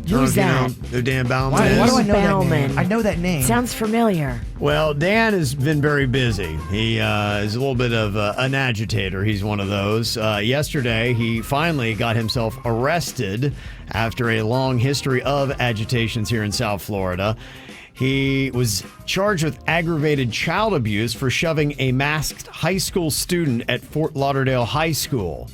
Who's that? Who Dan Bauman Why is? do I know that Bauman. name? I know that name. Sounds familiar. Well, Dan has been very busy. He is a little bit of an agitator. He's one of those. Yesterday, he finally got himself arrested after a long history of agitations here in South Florida. He was charged with aggravated child abuse for shoving a masked high school student at Fort Lauderdale High School.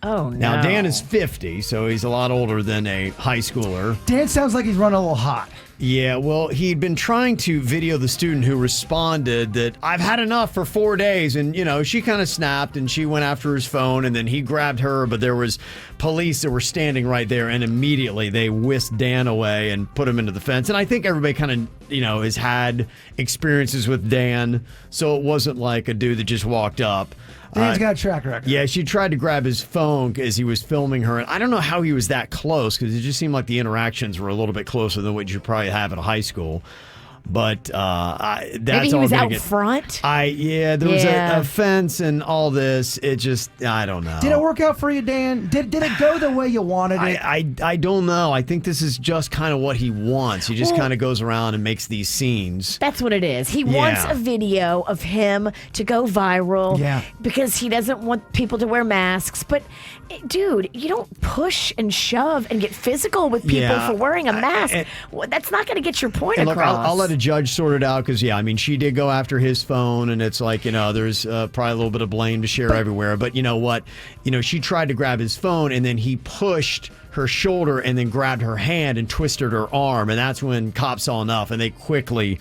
Oh, no. Now, Dan is 50, so he's a lot older than a high schooler. Dan sounds like he's running a little hot. Yeah, well, he'd been trying to video the student who responded that I've had enough for 4 days. And, she kind of snapped and she went after his phone and then he grabbed her. But there was police that were standing right there and immediately they whisked Dan away and put him into the fence. And I think everybody kind of, has had experiences with Dan. So it wasn't like a dude that just walked up. Dan's got a track record. Yeah, she tried to grab his phone as he was filming her. And I don't know how he was that close because it just seemed like the interactions were a little bit closer than what you probably have at a high school. But that's Maybe he all was gonna out front. there was Yeah. a fence and all this. It just, I don't know. Did it work out for you, Dan? Did it go the way you wanted it? I don't know. I think this is just kind of what he wants. He just kind of goes around and makes these scenes. That's what it is. He wants Yeah. a video of him to go viral Yeah. because he doesn't want people to wear masks. But, dude, you don't push and shove and get physical with people Yeah. for wearing a mask. and- That's not going to get your point And look, across. I'll let a judge sort it out because, she did go after his phone, and it's like, there's probably a little bit of blame to share everywhere. But you know what? She tried to grab his phone, and then he pushed her shoulder and then grabbed her hand and twisted her arm. And that's when cops saw enough, and they quickly,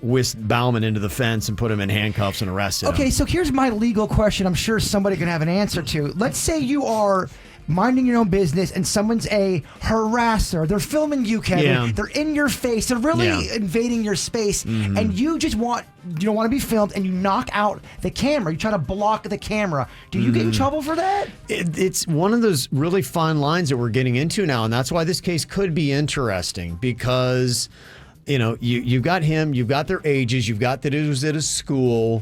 whisked Bauman into the fence and put him in handcuffs and arrested him. Okay, so here's my legal question. I'm sure somebody can have an answer to. Let's say you are minding your own business and someone's a harasser. They're filming you, Kevin. Yeah. They're in your face. They're really Yeah. invading your space. And you just you don't want to be filmed and you knock out the camera. You try to block the camera. Do you get in trouble for that? It's one of those really fine lines that we're getting into now, and that's why this case could be interesting because, you've got him, you've got their ages, you've got that it was at a school.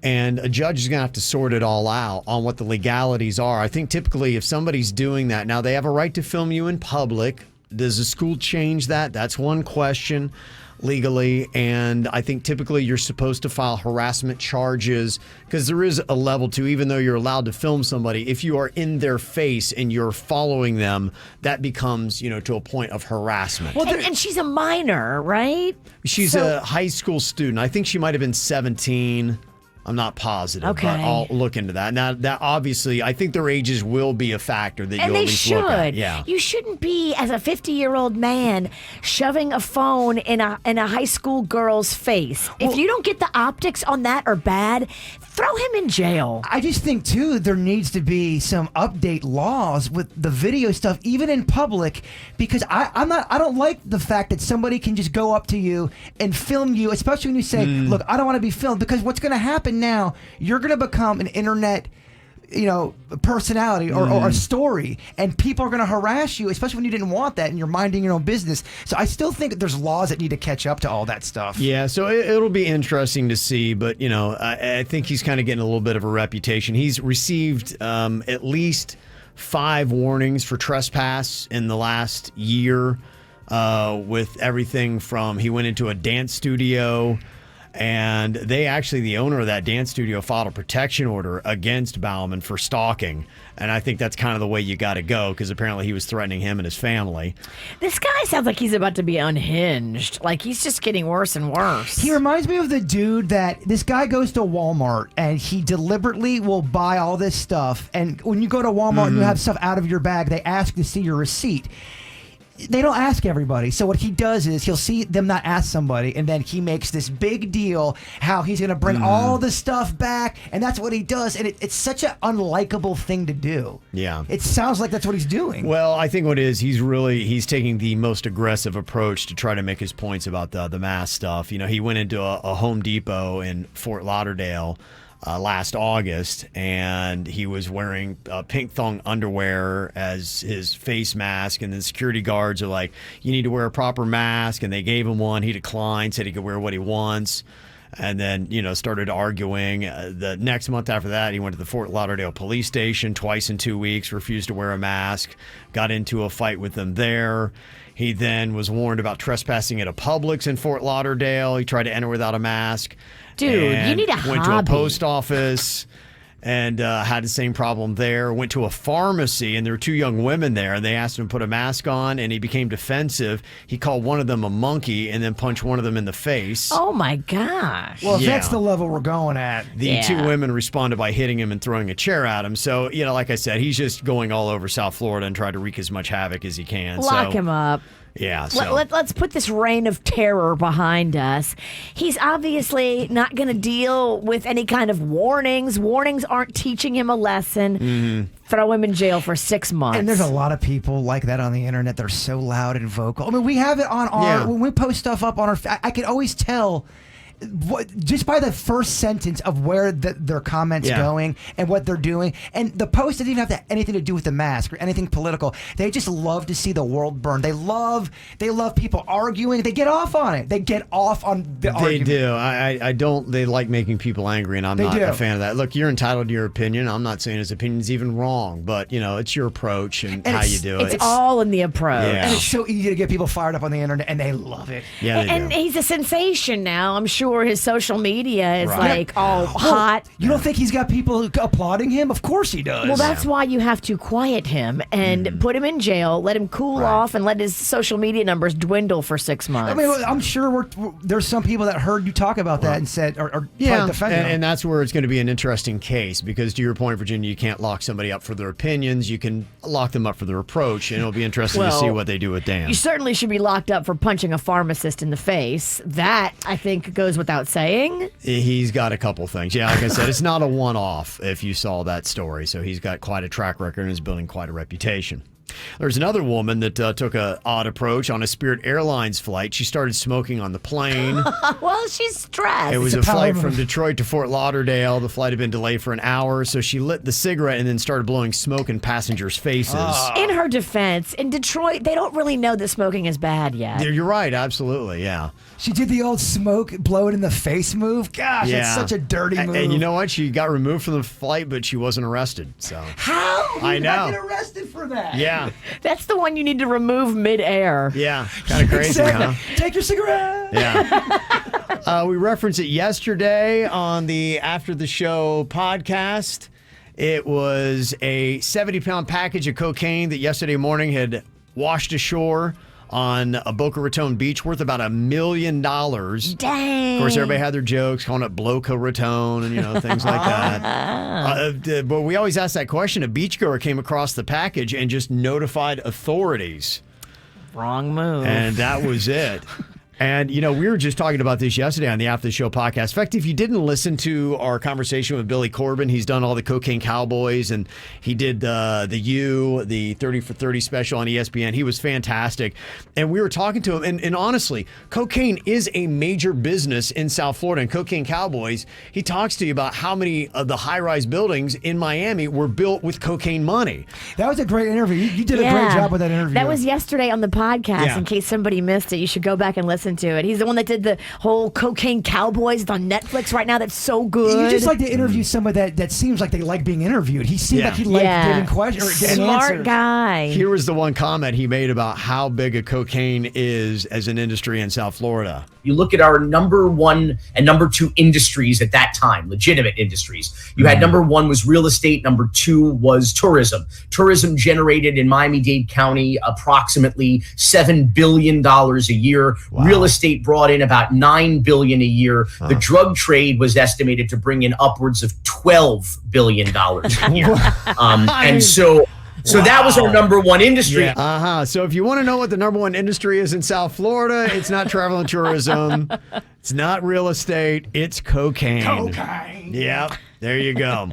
And a judge is going to have to sort it all out on what the legalities are. I think typically if somebody's doing that, now they have a right to film you in public. Does the school change that? That's one question legally. And I think typically you're supposed to file harassment charges because there is a level to, even though you're allowed to film somebody, if you are in their face and you're following them, that becomes, to a point of harassment. Well, and she's a minor, right? She's a high school student. I think she might have been 17. I'm not positive, okay, but I'll look into that. Now, that obviously, I think their ages will be a factor that you'll at least look at. Yeah. You shouldn't be, as a 50-year-old man, shoving a phone in a high school girl's face. If you don't get the optics on that are bad, throw him in jail. I just think, too, there needs to be some update laws with the video stuff, even in public, because I don't like the fact that somebody can just go up to you and film you, especially when you say, look, I don't want to be filmed, because what's going to happen now, you're going to become an internet personality or a story, and people are going to harass you, especially when you didn't want that and you're minding your own business. So I still think that there's laws that need to catch up to all that stuff. Yeah, so it'll be interesting to see, but I think he's kind of getting a little bit of a reputation. He's received at least 5 warnings for trespass in the last year, with everything from he went into a dance studio. And the owner of that dance studio filed a protection order against Bauman for stalking. And I think that's kind of the way you got to go, because apparently he was threatening him and his family. This guy sounds like he's about to be unhinged. Like, he's just getting worse and worse. He reminds me of the dude this guy goes to Walmart and he deliberately will buy all this stuff. And when you go to Walmart and you have stuff out of your bag, they ask to see your receipt. They don't ask everybody. So what he does is he'll see them not ask somebody, and then he makes this big deal how he's going to bring all the stuff back, and that's what he does. And it's such an unlikable thing to do. Yeah. It sounds like that's what he's doing. Well, I think what it is, he's taking the most aggressive approach to try to make his points about the mask stuff. He went into a Home Depot in Fort Lauderdale last August, and he was wearing pink thong underwear as his face mask, and the security guards are like, you need to wear a proper mask, and they gave him one. He declined, said he could wear what he wants, and then started arguing. The next month after that, he went to the Fort Lauderdale police station twice in 2 weeks, refused to wear a mask, got into a fight with them there. He then was warned about trespassing at a Publix in Fort Lauderdale. He tried to enter without a mask. Dude, you need a went hobby. to a post office and had the same problem there. Went to a pharmacy, and there were 2 young women there, and they asked him to put a mask on, and he became defensive. He called one of them a monkey and then punched one of them in the face. Oh, my gosh. Well, if that's the level we're going at. The 2 women responded by hitting him and throwing a chair at him. So, like I said, he's just going all over South Florida and trying to wreak as much havoc as he can. Lock him up. Yeah. So. Let's put this reign of terror behind us. He's obviously not going to deal with any kind of warnings. Warnings aren't teaching him a lesson. Throw him in jail for 6 months. And there's a lot of people like that on the internet. They're so loud and vocal. I mean, we have it on when we post stuff up on our, I can always tell just by the first sentence of where their comments going and what they're doing. And the post doesn't even have anything to do with the mask or anything political. They just love to see the world burn. They love people arguing. They get off on it. They get off on the argument. They do. I don't. They like making people angry, and I'm not a fan of that. Look, you're entitled to your opinion. I'm not saying his opinion's even wrong, but it's your approach and how you do it. It's all in the approach. Yeah. And it's so easy to get people fired up on the internet, and they love it. Yeah, and he's a sensation now. I'm sure his social media is like all hot. You don't think he's got people applauding him? Of course he does. Well, that's why you have to quiet him and put him in jail, let him cool off, and let his social media numbers dwindle for 6 months. I mean, I'm sure there's some people that heard you talk about that and said, or tried to defend him. And that's where it's going to be an interesting case, because to your point, Virginia, you can't lock somebody up for their opinions. You can lock them up for their approach, and it'll be interesting to see what they do with Dan. You certainly should be locked up for punching a pharmacist in the face. That, I think, goes without saying. He's got a couple things. Yeah, like I said, it's not a one-off if you saw that story. So he's got quite a track record and is building quite a reputation. There's another woman that took an odd approach on a Spirit Airlines flight. She started smoking on the plane. Well, she's stressed. It was a flight from Detroit to Fort Lauderdale. The flight had been delayed for an hour, so she lit the cigarette and then started blowing smoke in passengers' faces. In her defense, in Detroit, they don't really know that smoking is bad yet. You're right, absolutely, yeah. She did the old smoke, blow it in the face move. Gosh, Yeah. it's such a dirty move. And you know what? She got removed from the flight, but she wasn't arrested. So How? I You know. got get arrested for that. yeah, That's the one you need to remove midair. yeah, kind of crazy, huh? Take your cigarette. Yeah. We referenced it yesterday on the After the Show podcast. It was a 70-pound package of cocaine that yesterday morning had washed ashore on a Boca Raton beach worth about $1 million. Dang. Of course, everybody had their jokes, calling it Bloca Raton and, things like that. But we always ask that question. A beachgoer came across the package and just notified authorities. Wrong move. And that was it. And, we were just talking about this yesterday on the After the Show podcast. In fact, if you didn't listen to our conversation with Billy Corbin, he's done all the Cocaine Cowboys, and he did the 30 for 30 special on ESPN. He was fantastic. And we were talking to him, and honestly, cocaine is a major business in South Florida. And Cocaine Cowboys, he talks to you about how many of the high-rise buildings in Miami were built with cocaine money. That was a great interview. You did a great job with that interview. That was yesterday on the podcast. Yeah. In case somebody missed it, you should go back and listen to it. He's the one that did the whole Cocaine Cowboys. It's on Netflix right now. That's so good. You just like to interview someone that seems like they like being interviewed. He seemed like he liked giving questions or getting Smart answers. guy. Here was the one comment he made about how big a cocaine is as an industry in South Florida. You look at our number one and number two industries at that time, legitimate industries. You had number one was real estate. Number two was tourism. Tourism generated in Miami-Dade County approximately $7 billion a year. Wow. Real estate brought in about $9 billion a year. The drug trade was estimated to bring in upwards of $12 billion a year. And so that was our number one industry. Yeah. So if you want to know what the number one industry is in South Florida, it's not travel and tourism. It's not real estate. It's cocaine. Cocaine. Yep. There you go.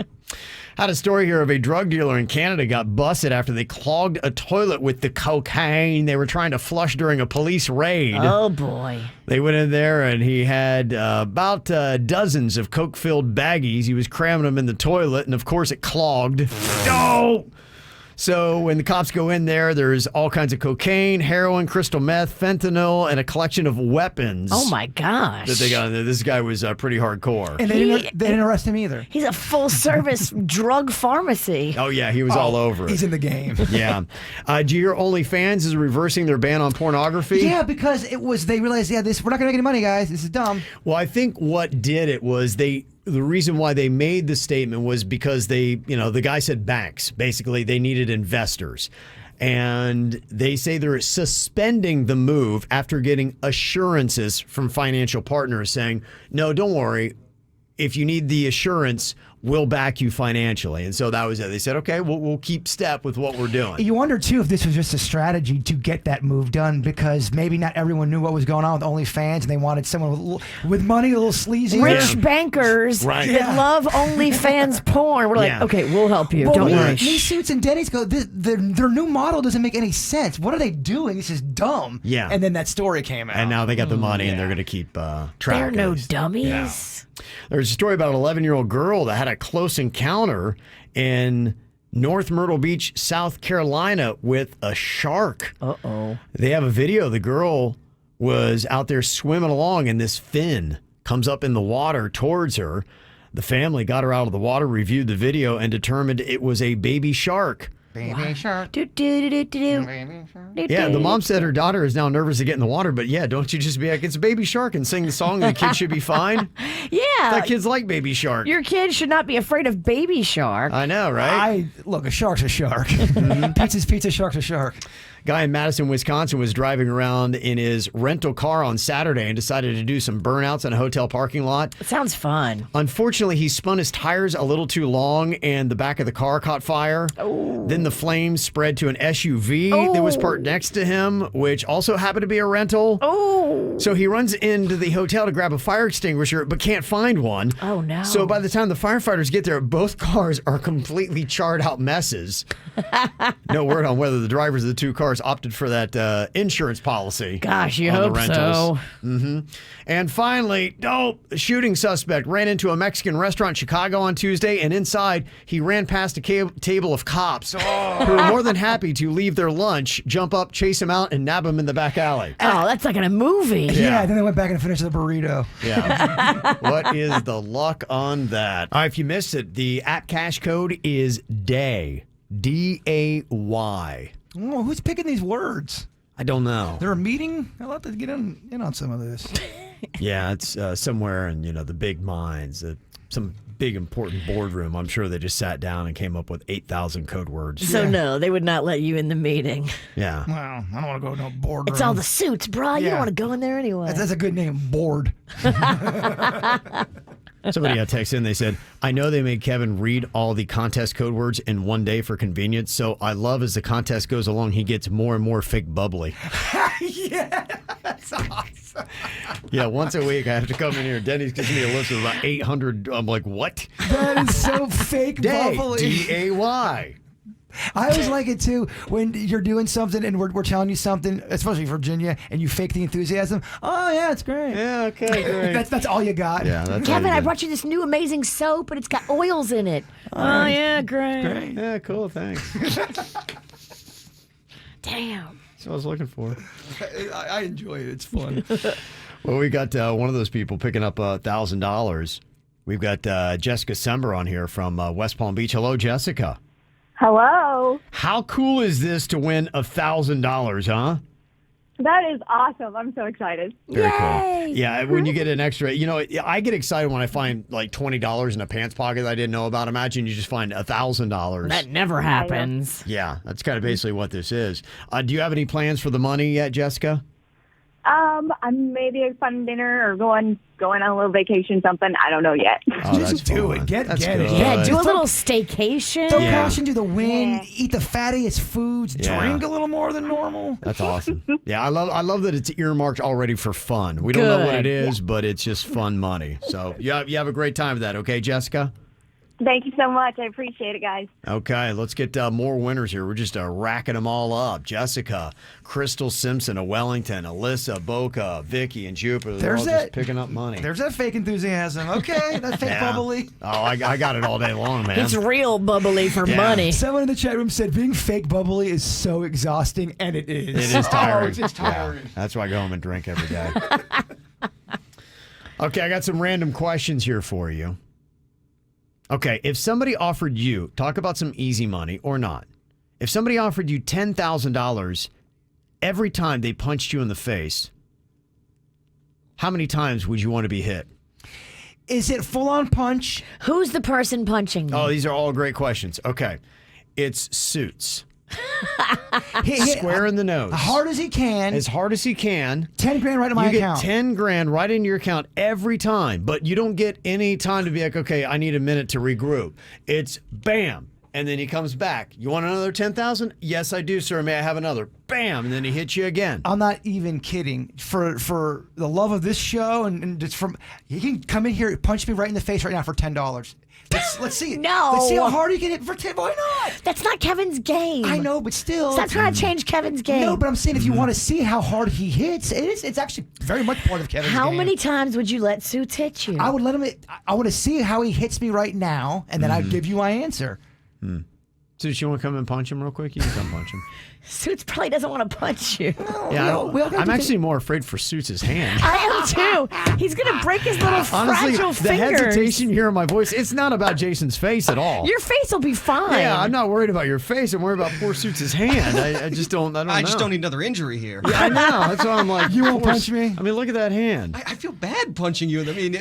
Had a story here of a drug dealer in Canada got busted after they clogged a toilet with the cocaine they were trying to flush during a police raid. Oh, boy. They went in there and he had about dozens of coke-filled baggies. He was cramming them in the toilet, and of course it clogged. Oh! So when the cops go in there, there's all kinds of cocaine, heroin, crystal meth, fentanyl, and a collection of weapons. Oh, my gosh. That they got in there. This guy was pretty hardcore. And they didn't arrest him either. He's a full-service drug pharmacy. Oh, yeah, he was all over it. He's in the game. Yeah. Do you hear OnlyFans is reversing their ban on pornography? Yeah, because they realized, we're not going to make any money, guys. This is dumb. Well, I think what did it was the reason why they made the statement was because the guy said banks. Basically, they needed investors. And they say they're suspending the move after getting assurances from financial partners saying, no, don't worry. If you need the assurance, we'll back you financially. And so that was it. They said, okay, we'll keep step with what we're doing. You wonder, too, if this was just a strategy to get that move done, because maybe not everyone knew what was going on with OnlyFans, and they wanted someone with money, a little sleazy. Rich bankers Right. that love OnlyFans porn. We're like, Yeah. okay, we'll help you. Well, Don't worry. these suits and Dennys go, their new model doesn't make any sense. What are they doing? This is dumb. Yeah. And then that story came out. And now they got the money and they're going to keep track They're of no this. dummies. There's a story about an 11-year-old girl that had a close encounter in North Myrtle Beach, South Carolina, with a shark. Uh-oh. They have a video. The girl was out there swimming along, and this fin comes up in the water towards her. The family got her out of the water, reviewed the video, and determined it was a baby shark. Baby shark. Do, do, do, do, do. Baby shark. Yeah, the mom said her daughter is now nervous to get in the water, but yeah, don't you just be like, it's a baby shark and sing the song and the kid should be fine? Yeah. That kids like baby shark. Your kid should not be afraid of baby shark. I know, right? Look, a shark's a shark. Pizza's pizza, shark's a shark. Guy in Madison, Wisconsin was driving around in his rental car on Saturday and decided to do some burnouts in a hotel parking lot. It sounds fun. Unfortunately, he spun his tires a little too long and the back of the car caught fire. Oh. Then the flames spread to an SUV that was parked next to him, which also happened to be a rental. So he runs into the hotel to grab a fire extinguisher, but can't find one. Oh, no. So by the time the firefighters get there, both cars are completely charred out messes. No word on whether the drivers of the two cars opted for that insurance policy. Gosh, you on the hope rentals. so. And finally, a shooting suspect ran into a Mexican restaurant in Chicago on Tuesday, and inside he ran past a table of cops who were more than happy to leave their lunch, jump up, chase him out, and nab him in the back alley. Oh, that's like in a movie. Yeah, then they went back and finished the burrito. Yeah. What is the luck on that? All right, if you missed it, the app cash code is DAY. DAY. Oh, who's picking these words? I don't know. They're a meeting? I'll have to get in on some of this. Yeah, it's somewhere in the big minds, some big important boardroom. I'm sure they just sat down and came up with 8,000 code words. So no, they would not let you in the meeting. Yeah. Well, I don't want to go to no boardroom. It's all the suits, bro. You Yeah. don't want to go in there anyway. That's a good name, board. Somebody got text in. They said, I know they made Kevin read all the contest code words in one day for convenience. So I love as the contest goes along, he gets more and more fake bubbly. Yeah, that's awesome. Yeah, once a week I have to come in here. Denny's gives me a list of about 800. I'm like, what? That is so fake Day. bubbly. DAY. I always like it too when you're doing something and we're telling you something, especially Virginia, and you fake the enthusiasm. Oh yeah, it's great. Yeah, okay, great. That's all you got. Yeah, that's Kevin, all you I get. brought you this new amazing soap, and it's got oils in it. Oh, yeah, great. Yeah, cool, thanks. Damn. That's what I was looking for. I enjoy it. It's fun. Well, we got one of those people picking up $1,000. We've got Jessica Sember on here from West Palm Beach. Hello, Jessica. Hello. How cool is this to win $1,000, huh? That is awesome. I'm so excited. Very cool. Yeah, when you get an extra, I get excited when I find like $20 in a pants pocket that I didn't know about. Imagine you just find $1,000. That never happens. Yeah, that's kind of basically what this is. Do you have any plans for the money yet, Jessica? I'm maybe a fun dinner or going on a little vacation, something. I don't know yet. Oh, Just do it. Get That's it. good. Yeah, do a little staycation. Throw Yeah. caution to the wind. Yeah. Eat the fattiest foods. Yeah. Drink a little more than normal. That's awesome. Yeah, I love that it's earmarked already for fun. We don't know what it Good. is, but it's just fun money. So you have a great time with that, okay, Jessica? Thank you so much. I appreciate it, guys. Okay, let's get more winners here. We're just racking them all up. Jessica, Crystal Simpson of Wellington, Alyssa, Boca, Vicky, and Jupiter. They're all just picking up money. There's that fake enthusiasm. Okay, that fake bubbly. Oh, I got it all day long, man. It's real bubbly for Yeah. money. Someone in the chat room said being fake bubbly is so exhausting, and it is. It is tiring. Oh, it's just tiring. Yeah, that's why I go home and drink every day. Okay, I got some random questions here for you. Okay, if somebody offered you, talk about some easy money or not. If somebody offered you $10,000 every time they punched you in the face, how many times would you want to be hit? Is it full on punch? Who's the person punching you? Oh, these are all great questions. Okay, it's Suits. Hit Square in the nose. as hard as he can. As hard as he can. 10 grand right in my you account. get 10 grand right in your account every time, but you don't get any time to be like, okay, I need a minute to regroup. It's bam, and then he comes back. You want another 10,000? Yes, I do, sir. May I have another? Bam, and then he hits you again. I'm not even kidding. For the love of this show and just from, you can come in here, punch me right in the face right now for $10. Let's see it. No. Let's see how hard you can hit for 10. Why not? That's not Kevin's game. I know, but still. Stop trying to change Kevin's game. No, but I'm saying if you want to see how hard he hits, it's actually very much part of Kevin's How game. many times would you let Suits hit you? I would let him. I want to see how he hits me right now, and then I'd give you my answer. So, you want to come and punch him real quick? You can come punch him. Suits probably doesn't want to punch you. Yeah, we all gotta I'm do actually more afraid for Suits' hand. I am too. He's gonna break his little Honestly, fragile the fingers. hesitation here in my voice, it's not about Jason's face at all. Your face will be fine. Yeah, I'm not worried about your face. I'm worried about poor Suits' hand. I just don't know. I just don't need another injury here. Yeah, I know. That's why I'm like, You won't poor punch me? I mean, look at that hand. I feel bad punching you. I mean,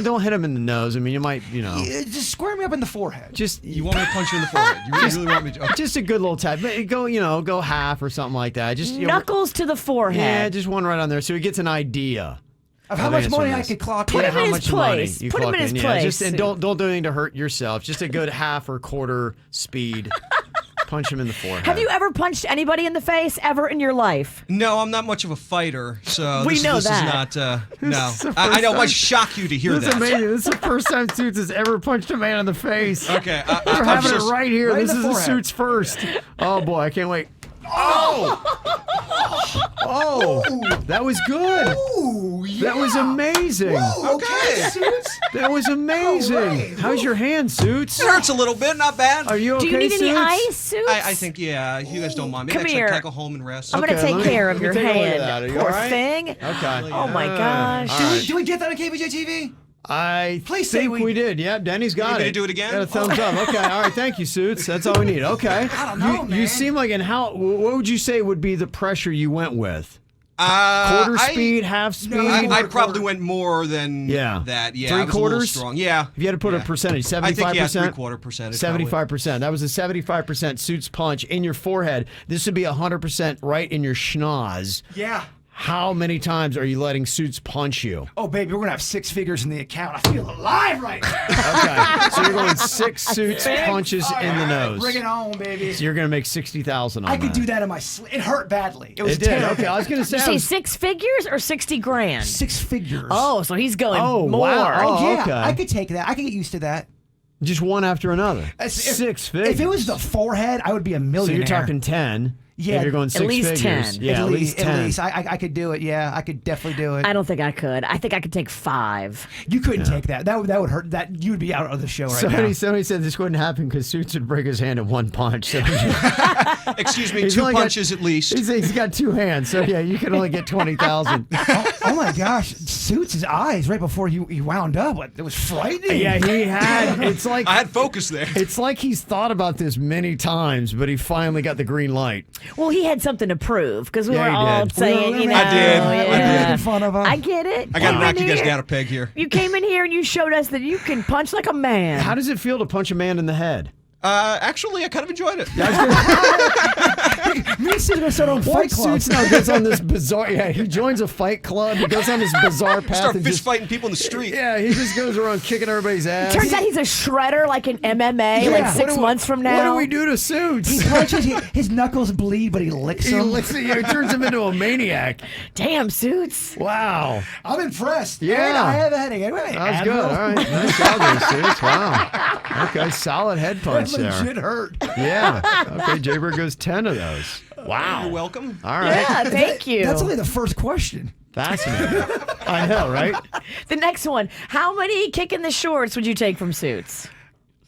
Don't hit him in the nose. I mean, you might, Just square me up in the forehead. just you want me to punch you in the forehead? You really want me to? Okay. just a good little tap. Go half or something like that. Just Knuckles to the forehead. Yeah, just one right on there, so he gets an idea Of how much answering money I this. could clock Put in. him in how his much place. money you Put him clock in his in. place. Yeah, and don't do anything to hurt yourself. Just a good half or quarter speed. punch him in the forehead. Have you ever punched anybody in the face ever in your life? No, I'm not much of a fighter, so We know this that. is not. No, This is the I know. It first might shock you to hear This is that. amazing. This is the first time Suits has ever punched a man in the face. Okay, We're I'm having just- it right here. right in This the is the forehead. Suits first. Oh boy, I can't wait. Oh! Oh! That was good. Ooh, yeah. That was amazing. Okay. Suits. That was amazing. All right. How's your hand, Suits? It hurts a little bit, not bad. Are you okay, Do you need any Suits? ice, Suits? I think, yeah, you guys don't mind. Maybe Come I here. can go home and rest. I'm going to Okay, take let me- care of let me your take a look at hand. that. Are you Poor all right? thing. Okay. Oh my gosh. All right. Do we get that on KVJ TV? I Please say think we- we did. Yeah, Denny's got You want me it. to do it again? Got a thumbs up. Okay. All right. Thank you, Suits. That's all we need. Okay. I don't know, you man. seem like what would you say would be the pressure you went with? Quarter Speed, half speed? I probably went more than that. Yeah, I was a little 3/4? strong. Yeah. If you had to put a percentage, 75%? I think, yeah, 3/4%. 75%. That was a 75% Suits punch in your forehead. This would be 100% right in your schnoz. Yeah. How many times are you letting Suits punch you? Oh, baby, we're going to have 6 figures in the account. I feel alive right now. Okay, so you're going 6 Suits punches in the nose. Bring it on, baby. So you're going to make 60,000 on I could that. do that in my sleep. It hurt badly. It was It did. terrible. Okay, I was going to say. Did you say 6 figures or 60 grand? 6 figures. Oh, so he's going Oh, more. wow. Oh, yeah. okay. I could take that. I could get used to that. Just one after another. If- 6 figures. If it was the forehead, I would be a So millionaire. you're talking 10. Yeah, If you're going at 6 least figures. 10. Yeah, at least 10. At least. I could do it. Yeah, I could definitely do it. I don't think I could. I think I could take 5. You couldn't take that. That would hurt. That you would be out of the show right now. Somebody said this wouldn't happen because Suits would break his hand in one punch. So Excuse me, He's 2 only got- punches at least. he's got 2 hands. So yeah, you can only get 20,000. Oh my gosh, Suits' eyes right before he wound up. It was frightening. Yeah, he had. It's like I had focus there. It's like he's thought about this many times, but he finally got the green light. Well, he had something to prove because we Yeah, were he all did. saying, you know. I did. yeah. Making fun of him. I get it. I got to Came knock in you guys here- down a peg here. You came in here and you showed us that you can punch like a man. How does it feel to punch a man in the head? Actually, I kind of enjoyed it. Me and Suits are gonna start on Fight Club. Suits now goes on this bizarre. Yeah, he joins a fight club. He goes on this bizarre path. Start and fist just, fighting people in the street. yeah, he just goes around kicking everybody's ass. Turns out he's a shredder like in MMA Yeah. like What 6 do we- months from now. What do we do to Suits? He punches. His knuckles bleed, but he licks He them. licks it, yeah, he turns him into a maniac. Damn, Suits. Wow. I'm impressed. Yeah. And I have a headache. Anyway, That was good. All right. Nice job there, Suits. Wow. Okay, solid head punch That legit there. hurt. Yeah. Okay, Jbird goes 10 of those. Wow. You're welcome. All right. Yeah, thank you. That's only the first question. Fascinating. I know, right? The next one. How many kick in the shorts would you take from Suits?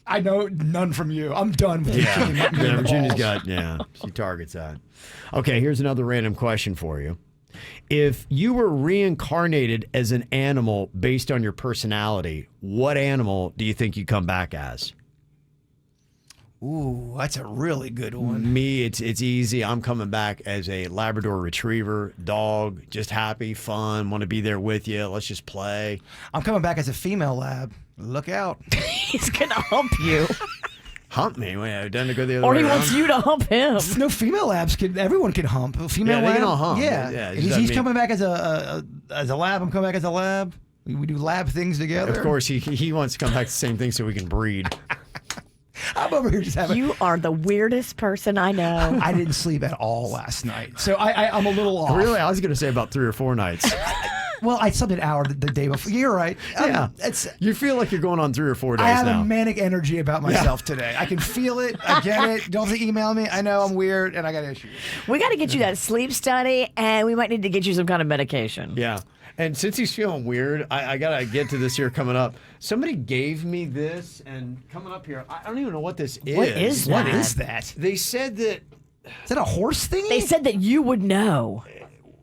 I know none from you. I'm done with you kicking me in the Virginia's balls. got, she targets that. Okay, here's another random question for you. If you were reincarnated as an animal based on your personality, what animal do you think you'd come back as? Ooh, that's a really good one. Me, it's easy. I'm coming back as a Labrador Retriever, dog, just happy, fun, want to be there with you. Let's just play. I'm coming back as a female lab. Look out. He's gonna hump you, Hump me. Wait, doesn't it go the other or way he around? wants you to hump him. No, female labs can. Everyone can hump. Female Yeah, they lab. can all hump. Yeah, Yeah, it He's doesn't mean- coming back as a lab. I'm coming back as a lab. We do lab things together. Of course, he wants to come back to the same thing so we can breed. I'm over here just having. You are the weirdest person I know. I didn't sleep at all last night, so I'm a little off. Really, I was going to say about 3 or 4 nights. Well, I slept an hour the day before. You're right. Yeah, It's. you feel like you're going on 3 or 4 days I have now. a manic energy about myself today. I can feel it. I get it. Don't have to email me. I know I'm weird and I got issues. We got to get you that sleep study, and we might need to get you some kind of medication. Yeah. And since he's feeling weird, I got to get to this here coming up. Somebody gave me this, and coming up here, I don't even know what this is. What is What that? is that? They said that, Is that a horse thingy? They said that you would know.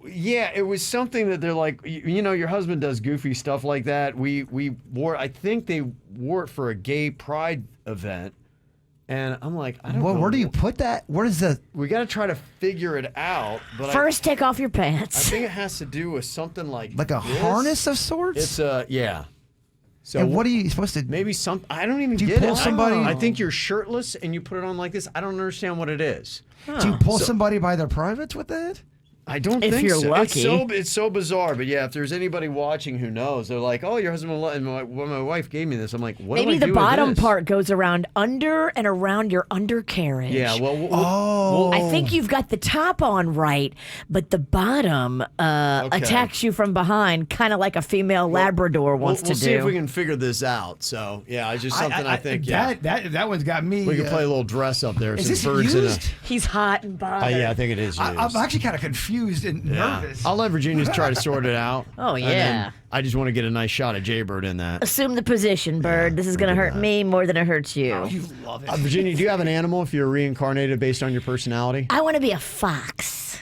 yeah, it was something that they're like, you know, your husband does goofy stuff like that. We wore, I think they wore it for a gay pride event. And I'm like, I don't know. Where do you put that? Where is the? We got to try to figure it out. But First, take off your I pants. think it has to do with something like Like a this. harness of sorts? It's yeah. So And what are you supposed to? maybe some? I don't even Do you get pull it. somebody- I think you're shirtless and you put it on like this. I don't understand what it is. Do you pull somebody by their privates with that? I don't If think you're so. lucky. It's so bizarre. But yeah, if there's anybody watching who knows, they're like, "Oh, your husband will." And when my wife gave me this, I'm like, "What do I Maybe do the with bottom this? part goes around under and around your undercarriage. Yeah. Well. I think you've got the top on right, but the bottom attacks you from behind, kind of like a female Labrador wants We'll to see do. if we can figure this out. So yeah, it's just something I think. That one's got me. We can play a little dress up there. Is Some this birds used? He's hot and bothered. yeah, I think it is used. I'm actually kind of confused and nervous. I'll let Virginia try to sort it out. Oh, And yeah. then I just want to get a nice shot of Jbird in that. Assume the position, Bird. This is going to hurt me more than it hurts you. You love it. Virginia, do you have an animal if you're reincarnated based on your personality? I want to be a fox.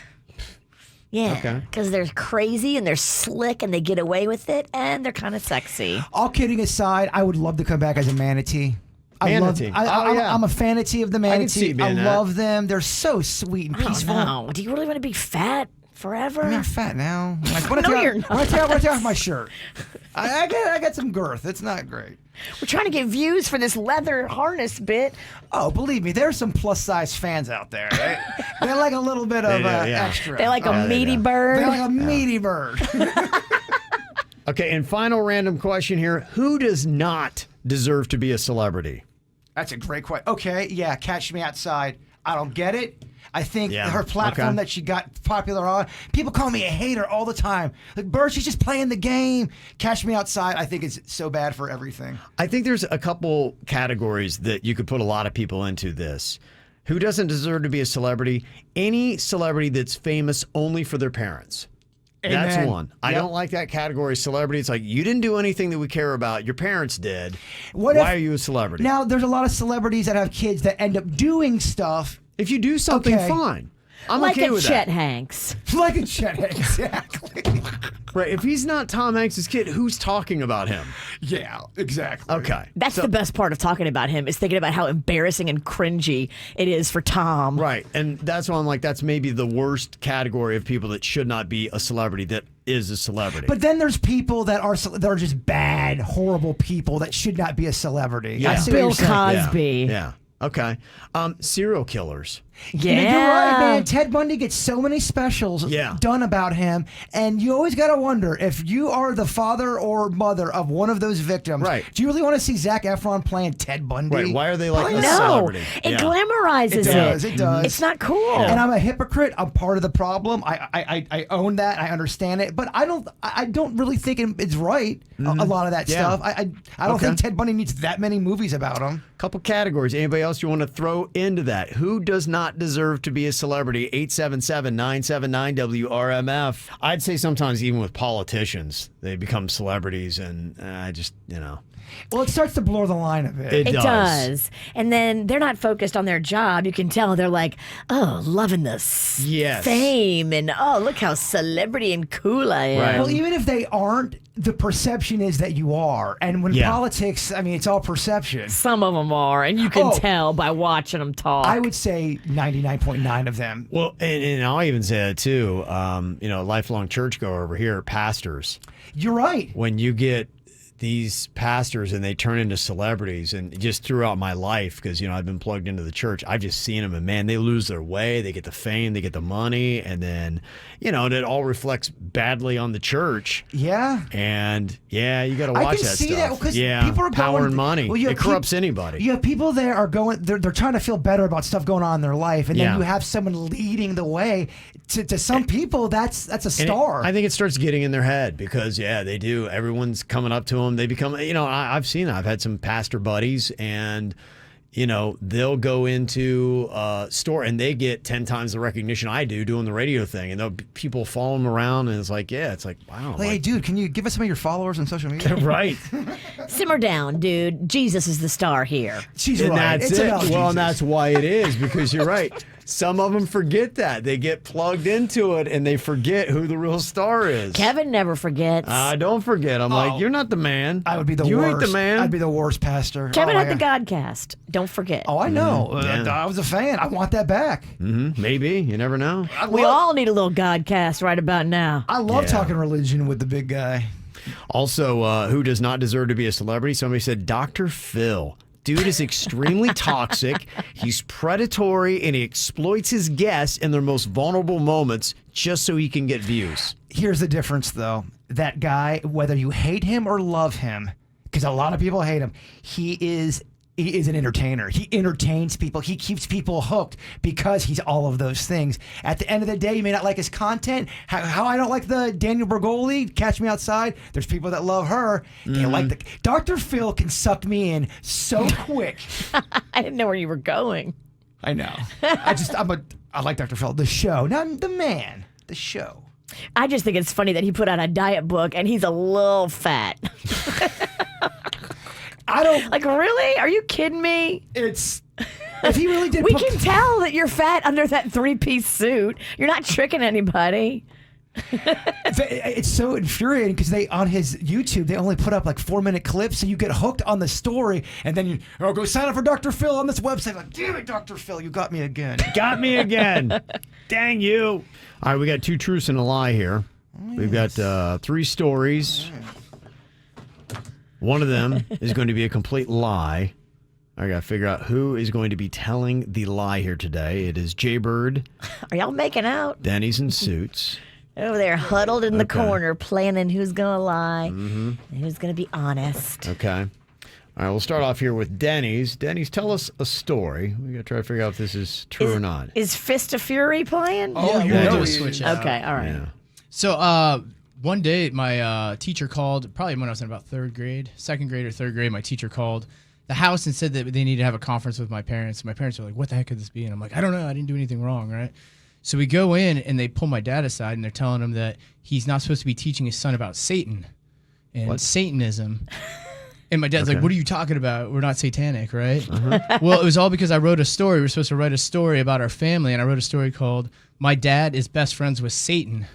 Yeah, Okay. because they're crazy and they're slick and they get away with it and they're kind of sexy. All kidding aside, I would love to come back as a manatee. Manatee. I'm a fanatee of the manatee. see it being that. love them. They're so sweet and I don't peaceful. know. Do you really want to be fat forever? I mean, I'm fat now. Like, when No, you're not. When I take off my shirt, I got some girth. It's not great. We're trying to get views for this leather harness bit. Oh, believe me, there's some plus-size fans out there. Right? They like a little bit of extra. They like a meaty bird. They like a meaty bird. Okay, and final random question here. Who does not deserve to be a celebrity? That's a great question. Okay, yeah, Catch Me Outside. I don't get it. I think Yeah, her platform okay. that she got popular on, people call me a hater all the time. Like, Bird, she's just playing the game. Catch Me Outside, I think it's so bad for everything. I think there's a couple categories that you could put a lot of people into this. Who doesn't deserve to be a celebrity? Any celebrity that's famous only for their parents. That's Amen. one. I Yep. don't like that category of celebrity. It's like, you didn't do anything that we care about. Your parents did. What Why if- are you a celebrity? Now, there's a lot of celebrities that have kids that end up doing stuff if you do something, Okay. fine. I'm like okay a with Chet that. Hanks. like a Chet. Exactly. Right. If he's not Tom Hanks' kid, who's talking about him? Yeah, exactly. Okay. That's the best part of talking about him is thinking about how embarrassing and cringy it is for Tom. Right. And that's why I'm like, that's maybe the worst category of people that should not be a celebrity that is a celebrity. But then there's people that are just bad, horrible people that should not be a celebrity. Yeah. I see Bill what you're saying. Cosby. Yeah. Okay. Serial killers. Yeah. You know, you're right, man. Ted Bundy gets so many specials done about him, and you always got to wonder if you are the father or mother of one of those victims. Right. Do you really want to see Zac Efron playing Ted Bundy? Right. Why are they like a No, celebrity? it Yeah. glamorizes It does. it. It does. It's not cool. And I'm a hypocrite. I'm part of the problem. I own that. I understand it, but I don't really think it's right. A lot of that Yeah. stuff. I don't Okay. think Ted Bundy needs that many movies about him. Couple categories. Anybody else you want to throw into that? Who does not deserve to be a celebrity? 877-979-WRMF. I'd say sometimes even with politicians, they become celebrities, and I just, Well, it starts to blur the line a bit. It It does. does. And then they're not focused on their job. You can tell they're like, oh, loving the Yes. fame and oh, look how celebrity and cool I am. Right. Well, even if they aren't, the perception is that you are. And when Yeah. politics, I mean, it's all perception. Some of them are, and you can Oh. tell by watching them talk. I would say 99.9 of them. Well, and I'll even say that too. Lifelong churchgoer over here, pastors. You're right. When you get these pastors and they turn into celebrities, and just throughout my life, because I've been plugged into the church, I've just seen them, and man, they lose their way. They get the fame, they get the money, and then it all reflects badly on the church. Yeah. And yeah, you got to watch I can that see stuff. that because yeah, people are power going, and money. Well, you It have corrupts anybody. You have people there are going. They're trying to feel better about stuff going on in their life, and Yeah. then you have someone leading the way. To some people, that's a And star. I think it starts getting in their head because, they do. Everyone's coming up to them. They become, I've seen it. I've had some pastor buddies, and, they'll go into a store and they get 10 times the recognition I do doing the radio thing. And people follow them around, and it's like, wow. Hey, dude, can you give us some of your followers on social media? Right. Simmer down, dude. Jesus is the star here. She's And right. that's It's it. about Well, Jesus. and that's why it is, because you're right. Some of them forget that. They get plugged into it and they forget who the real star is. Kevin never forgets. Don't forget. I'm like, you're not the man. I would be the you worst. ain't the man. I'd be the worst pastor. Kevin Oh, had my the God. Godcast. Don't forget. Oh, I know. Yeah. I was a fan. I want that back. Maybe. You never know. We all need a little Godcast right about now. I love Yeah. talking religion with the big guy. Also, who does not deserve to be a celebrity? Somebody said Dr. Phil. Dude is extremely toxic. He's predatory and he exploits his guests in their most vulnerable moments. just so he can get views. Here's the difference, though. That guy, whether you hate him or love him, because a lot of people hate him, he is an entertainer. He entertains people. He keeps people hooked because he's all of those things. At the end of the day, you may not like his content. How I don't like the Daniel Bergoli, Catch Me Outside. There's people that love her. They like the Dr. Phil can suck me in so quick. I didn't know where you were going. I know. I like Dr. Phil. The show, not the man. The show. I just think it's funny that he put out a diet book and he's a little fat. I don't like. Really? Are you kidding me? It's if he really did. We can tell that you're fat under that 3-piece suit. You're not tricking anybody. It's so infuriating because on his YouTube they only put up like 4-minute clips, so you get hooked on the story, and then you go sign up for Dr. Phil on this website. Like, damn it, Dr. Phil, you got me again. Got me again. Dang you! All right, we got 2 truths and a lie here. We've got 3 stories. One of them is going to be a complete lie. I got to figure out who is going to be telling the lie here today. It is Jbird. Are y'all making out? Dennys and Suits. Over there, huddled in the corner, planning who's going to lie and who's going to be honest. Okay. All right, we'll start off here with Dennys. Dennys, tell us a story. We got to try to figure out if this is true or not. Is Fist of Fury playing? Oh, you know we switch out. Okay, all right. Yeah. So, one day, my teacher called, probably when I was in about 3rd grade, 2nd grade or 3rd grade, my teacher called the house and said that they needed to have a conference with my parents. My parents were like, what the heck could this be? And I'm like, I don't know. I didn't do anything wrong, right? So we go in, and they pull my dad aside, and they're telling him that he's not supposed to be teaching his son about Satan and Satanism. And my dad's like, what are you talking about? We're not satanic, right? Well, it was all because I wrote a story. We were supposed to write a story about our family, and I wrote a story called My Dad is Best Friends with Satan.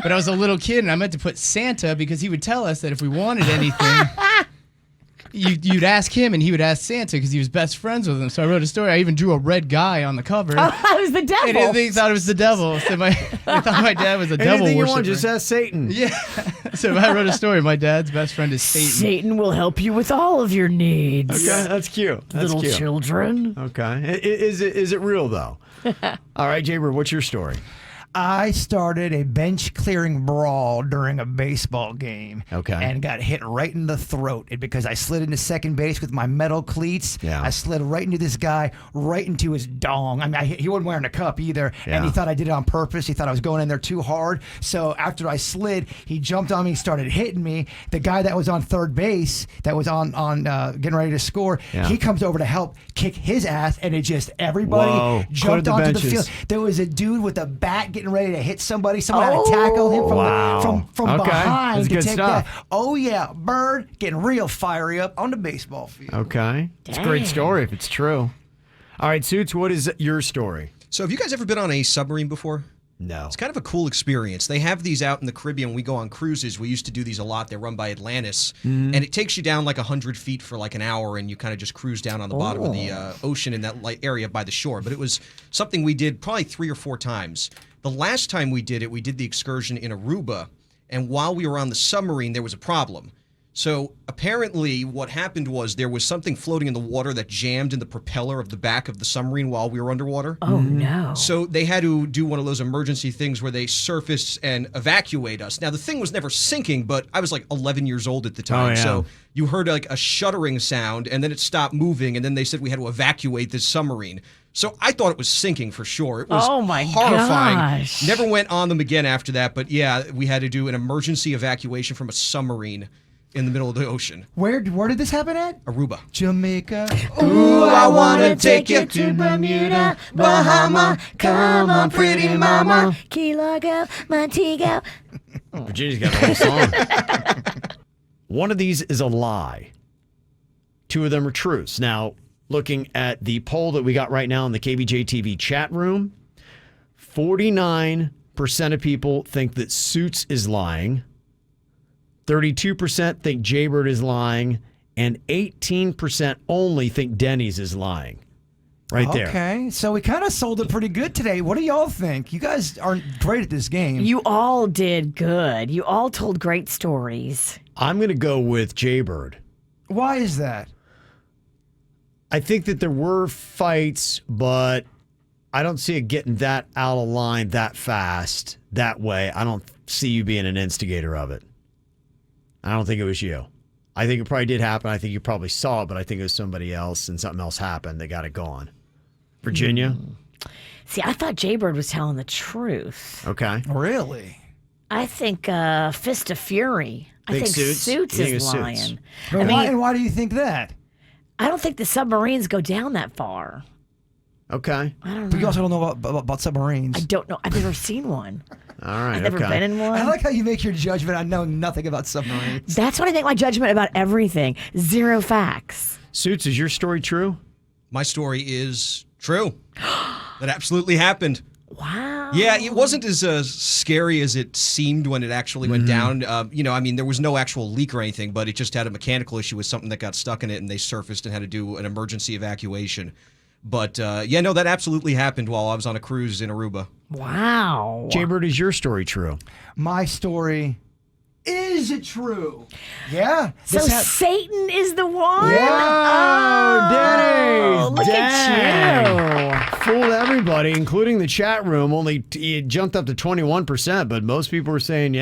But I was a little kid, and I meant to put Santa because he would tell us that if we wanted anything, you'd ask him, and he would ask Santa because he was best friends with him. So I wrote a story. I even drew a red guy on the cover. Oh, it was the devil. And they thought it was the devil. So they thought my dad was a devil Anything worshiper. you want, just ask Satan. Yeah. So I wrote a story. My dad's best friend is Satan. Satan will help you with all of your needs. Okay, that's cute. That's Little cute. children. Okay. Is it real, though? All right, Jbird, what's your story? I started a bench clearing brawl during a baseball game. Okay. And got hit right in the throat because I slid into second base with my metal cleats. Yeah. I slid right into this guy, right into his dong. I mean, he wasn't wearing a cup either. Yeah. And he thought I did it on purpose. He thought I was going in there too hard. So after I slid, he jumped on me, started hitting me. The guy that was on third base, that was on getting ready to score, he comes over to help kick his ass, and it just everybody jumped onto the field. There was a dude with a bat getting ready to hit somebody. Someone had to tackle him from behind to take that. Oh yeah, Bird getting real fiery up on the baseball field. Okay, it's a great story if it's true. All right, Suits, what is your story? So have you guys ever been on a submarine before? No. It's kind of a cool experience. They have these out in the Caribbean. We go on cruises. We used to do these a lot. They're run by Atlantis. And it takes you down like 100 feet for like an hour, and you kind of just cruise down on the bottom of the ocean in that area by the shore. But it was something we did probably 3 or 4 times. The last time we did it, we did the excursion in Aruba. And while we were on the submarine, there was a problem. So apparently what happened was there was something floating in the water that jammed in the propeller of the back of the submarine while we were underwater. Oh, no. So they had to do one of those emergency things where they surface and evacuate us. Now, the thing was never sinking, but I was like 11 years old at the time. Oh, yeah. So you heard like a shuddering sound, and then it stopped moving, and then they said we had to evacuate this submarine. So I thought it was sinking for sure. It was horrifying. Gosh. Never went on them again after that, but yeah, we had to do an emergency evacuation from a submarine in the middle of the ocean. Where did this happen at? Aruba. Jamaica. Ooh, I wanna take you to Bermuda, Bahama. Come on, pretty mama. Key Largo, Montego. Virginia's got the whole song. One of these is a lie. 2 of them are truths. Now, looking at the poll that we got right now in the KVJ TV chat room, 49% of people think that Suits is lying. 32% think Jbird is lying, and 18% only think Dennys is lying. Right there. Okay, so we kind of sold it pretty good today. What do y'all think? You guys aren't great at this game. You all did good. You all told great stories. I'm going to go with Jbird. Why is that? I think that there were fights, but I don't see it getting that out of line that fast, that way. I don't see you being an instigator of it. I don't think it was you. I think it probably did happen. I think you probably saw it, but I think it was somebody else and something else happened. They got it going. Virginia? See, I thought Jbird was telling the truth. Okay. Really? I think Fist of Fury. I Think think Suits? Suits You think is it's Suits? lying. But why do you think that? I don't think the submarines go down that far. Okay. I don't But know. you also don't know about submarines. I don't know. I've never seen one. All right. I've never okay. been in one. I like how you make your judgment on knowing nothing about submarines. That's what I make my judgment about everything. Zero facts. Suits, is your story true? My story is true. That absolutely happened. Wow. Yeah, it wasn't as scary as it seemed when it actually went down. I mean, there was no actual leak or anything, but it just had a mechanical issue with something that got stuck in it, and they surfaced and had to do an emergency evacuation. But that absolutely happened while I was on a cruise in Aruba. Wow. Jbird, is your story true? My story is true. Yeah. So Satan is the one? Whoa, Denny! Look at you. Fooled everybody, including the chat room. Only it jumped up to 21%, but most people were saying,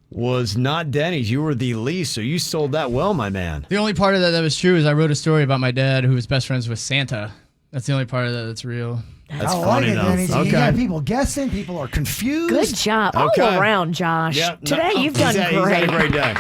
was not Denny's. You were the least, so you sold that well, my man. The only part of that was true is I wrote a story about my dad who was best friends with Santa. That's the only part of that that's real. That's I funny, like it, though. Denny. Okay. You got people guessing. People are confused. Good job. All Okay. around, Josh. Yep. Today you've done He's great. had a great day.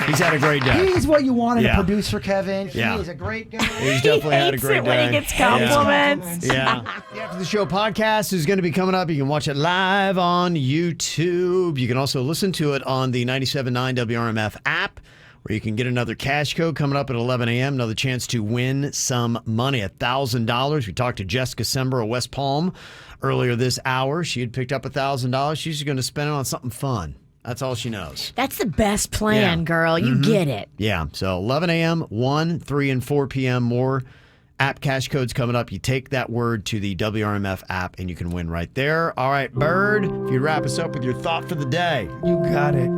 He's had a great day. He's what you wanted Yeah. to produce for Kevin. He Yeah. is a great guy. He's He definitely had a hates great it day. when he gets compliments. Yeah. The After the Show podcast is going to be coming up. You can watch it live on YouTube. You can also listen to it on the 97.9 WRMF app, where you can get another cash code coming up at 11 a.m. Another chance to win some money, $1,000. We talked to Jessica Sember of West Palm earlier this hour. She had picked up $1,000. She's going to spend it on something fun. That's all she knows. That's the best plan, Yeah. girl. You get it. Yeah. So 11 a.m., 1, 3, and 4 p.m. More app cash codes coming up. You take that word to the WRMF app and you can win right there. All right, Bird, if you wrap us up with your thought for the day. You got it.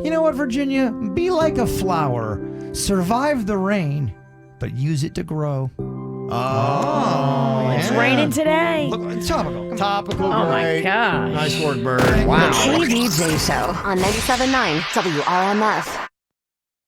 You know what, Virginia? Be like a flower. Survive the rain, but use it to grow. Oh, It's raining today. Look, it's topical. Topical, Oh, my great. gosh. Nice work, Bird. Wow. KVJ Show on 97.9 WRMF.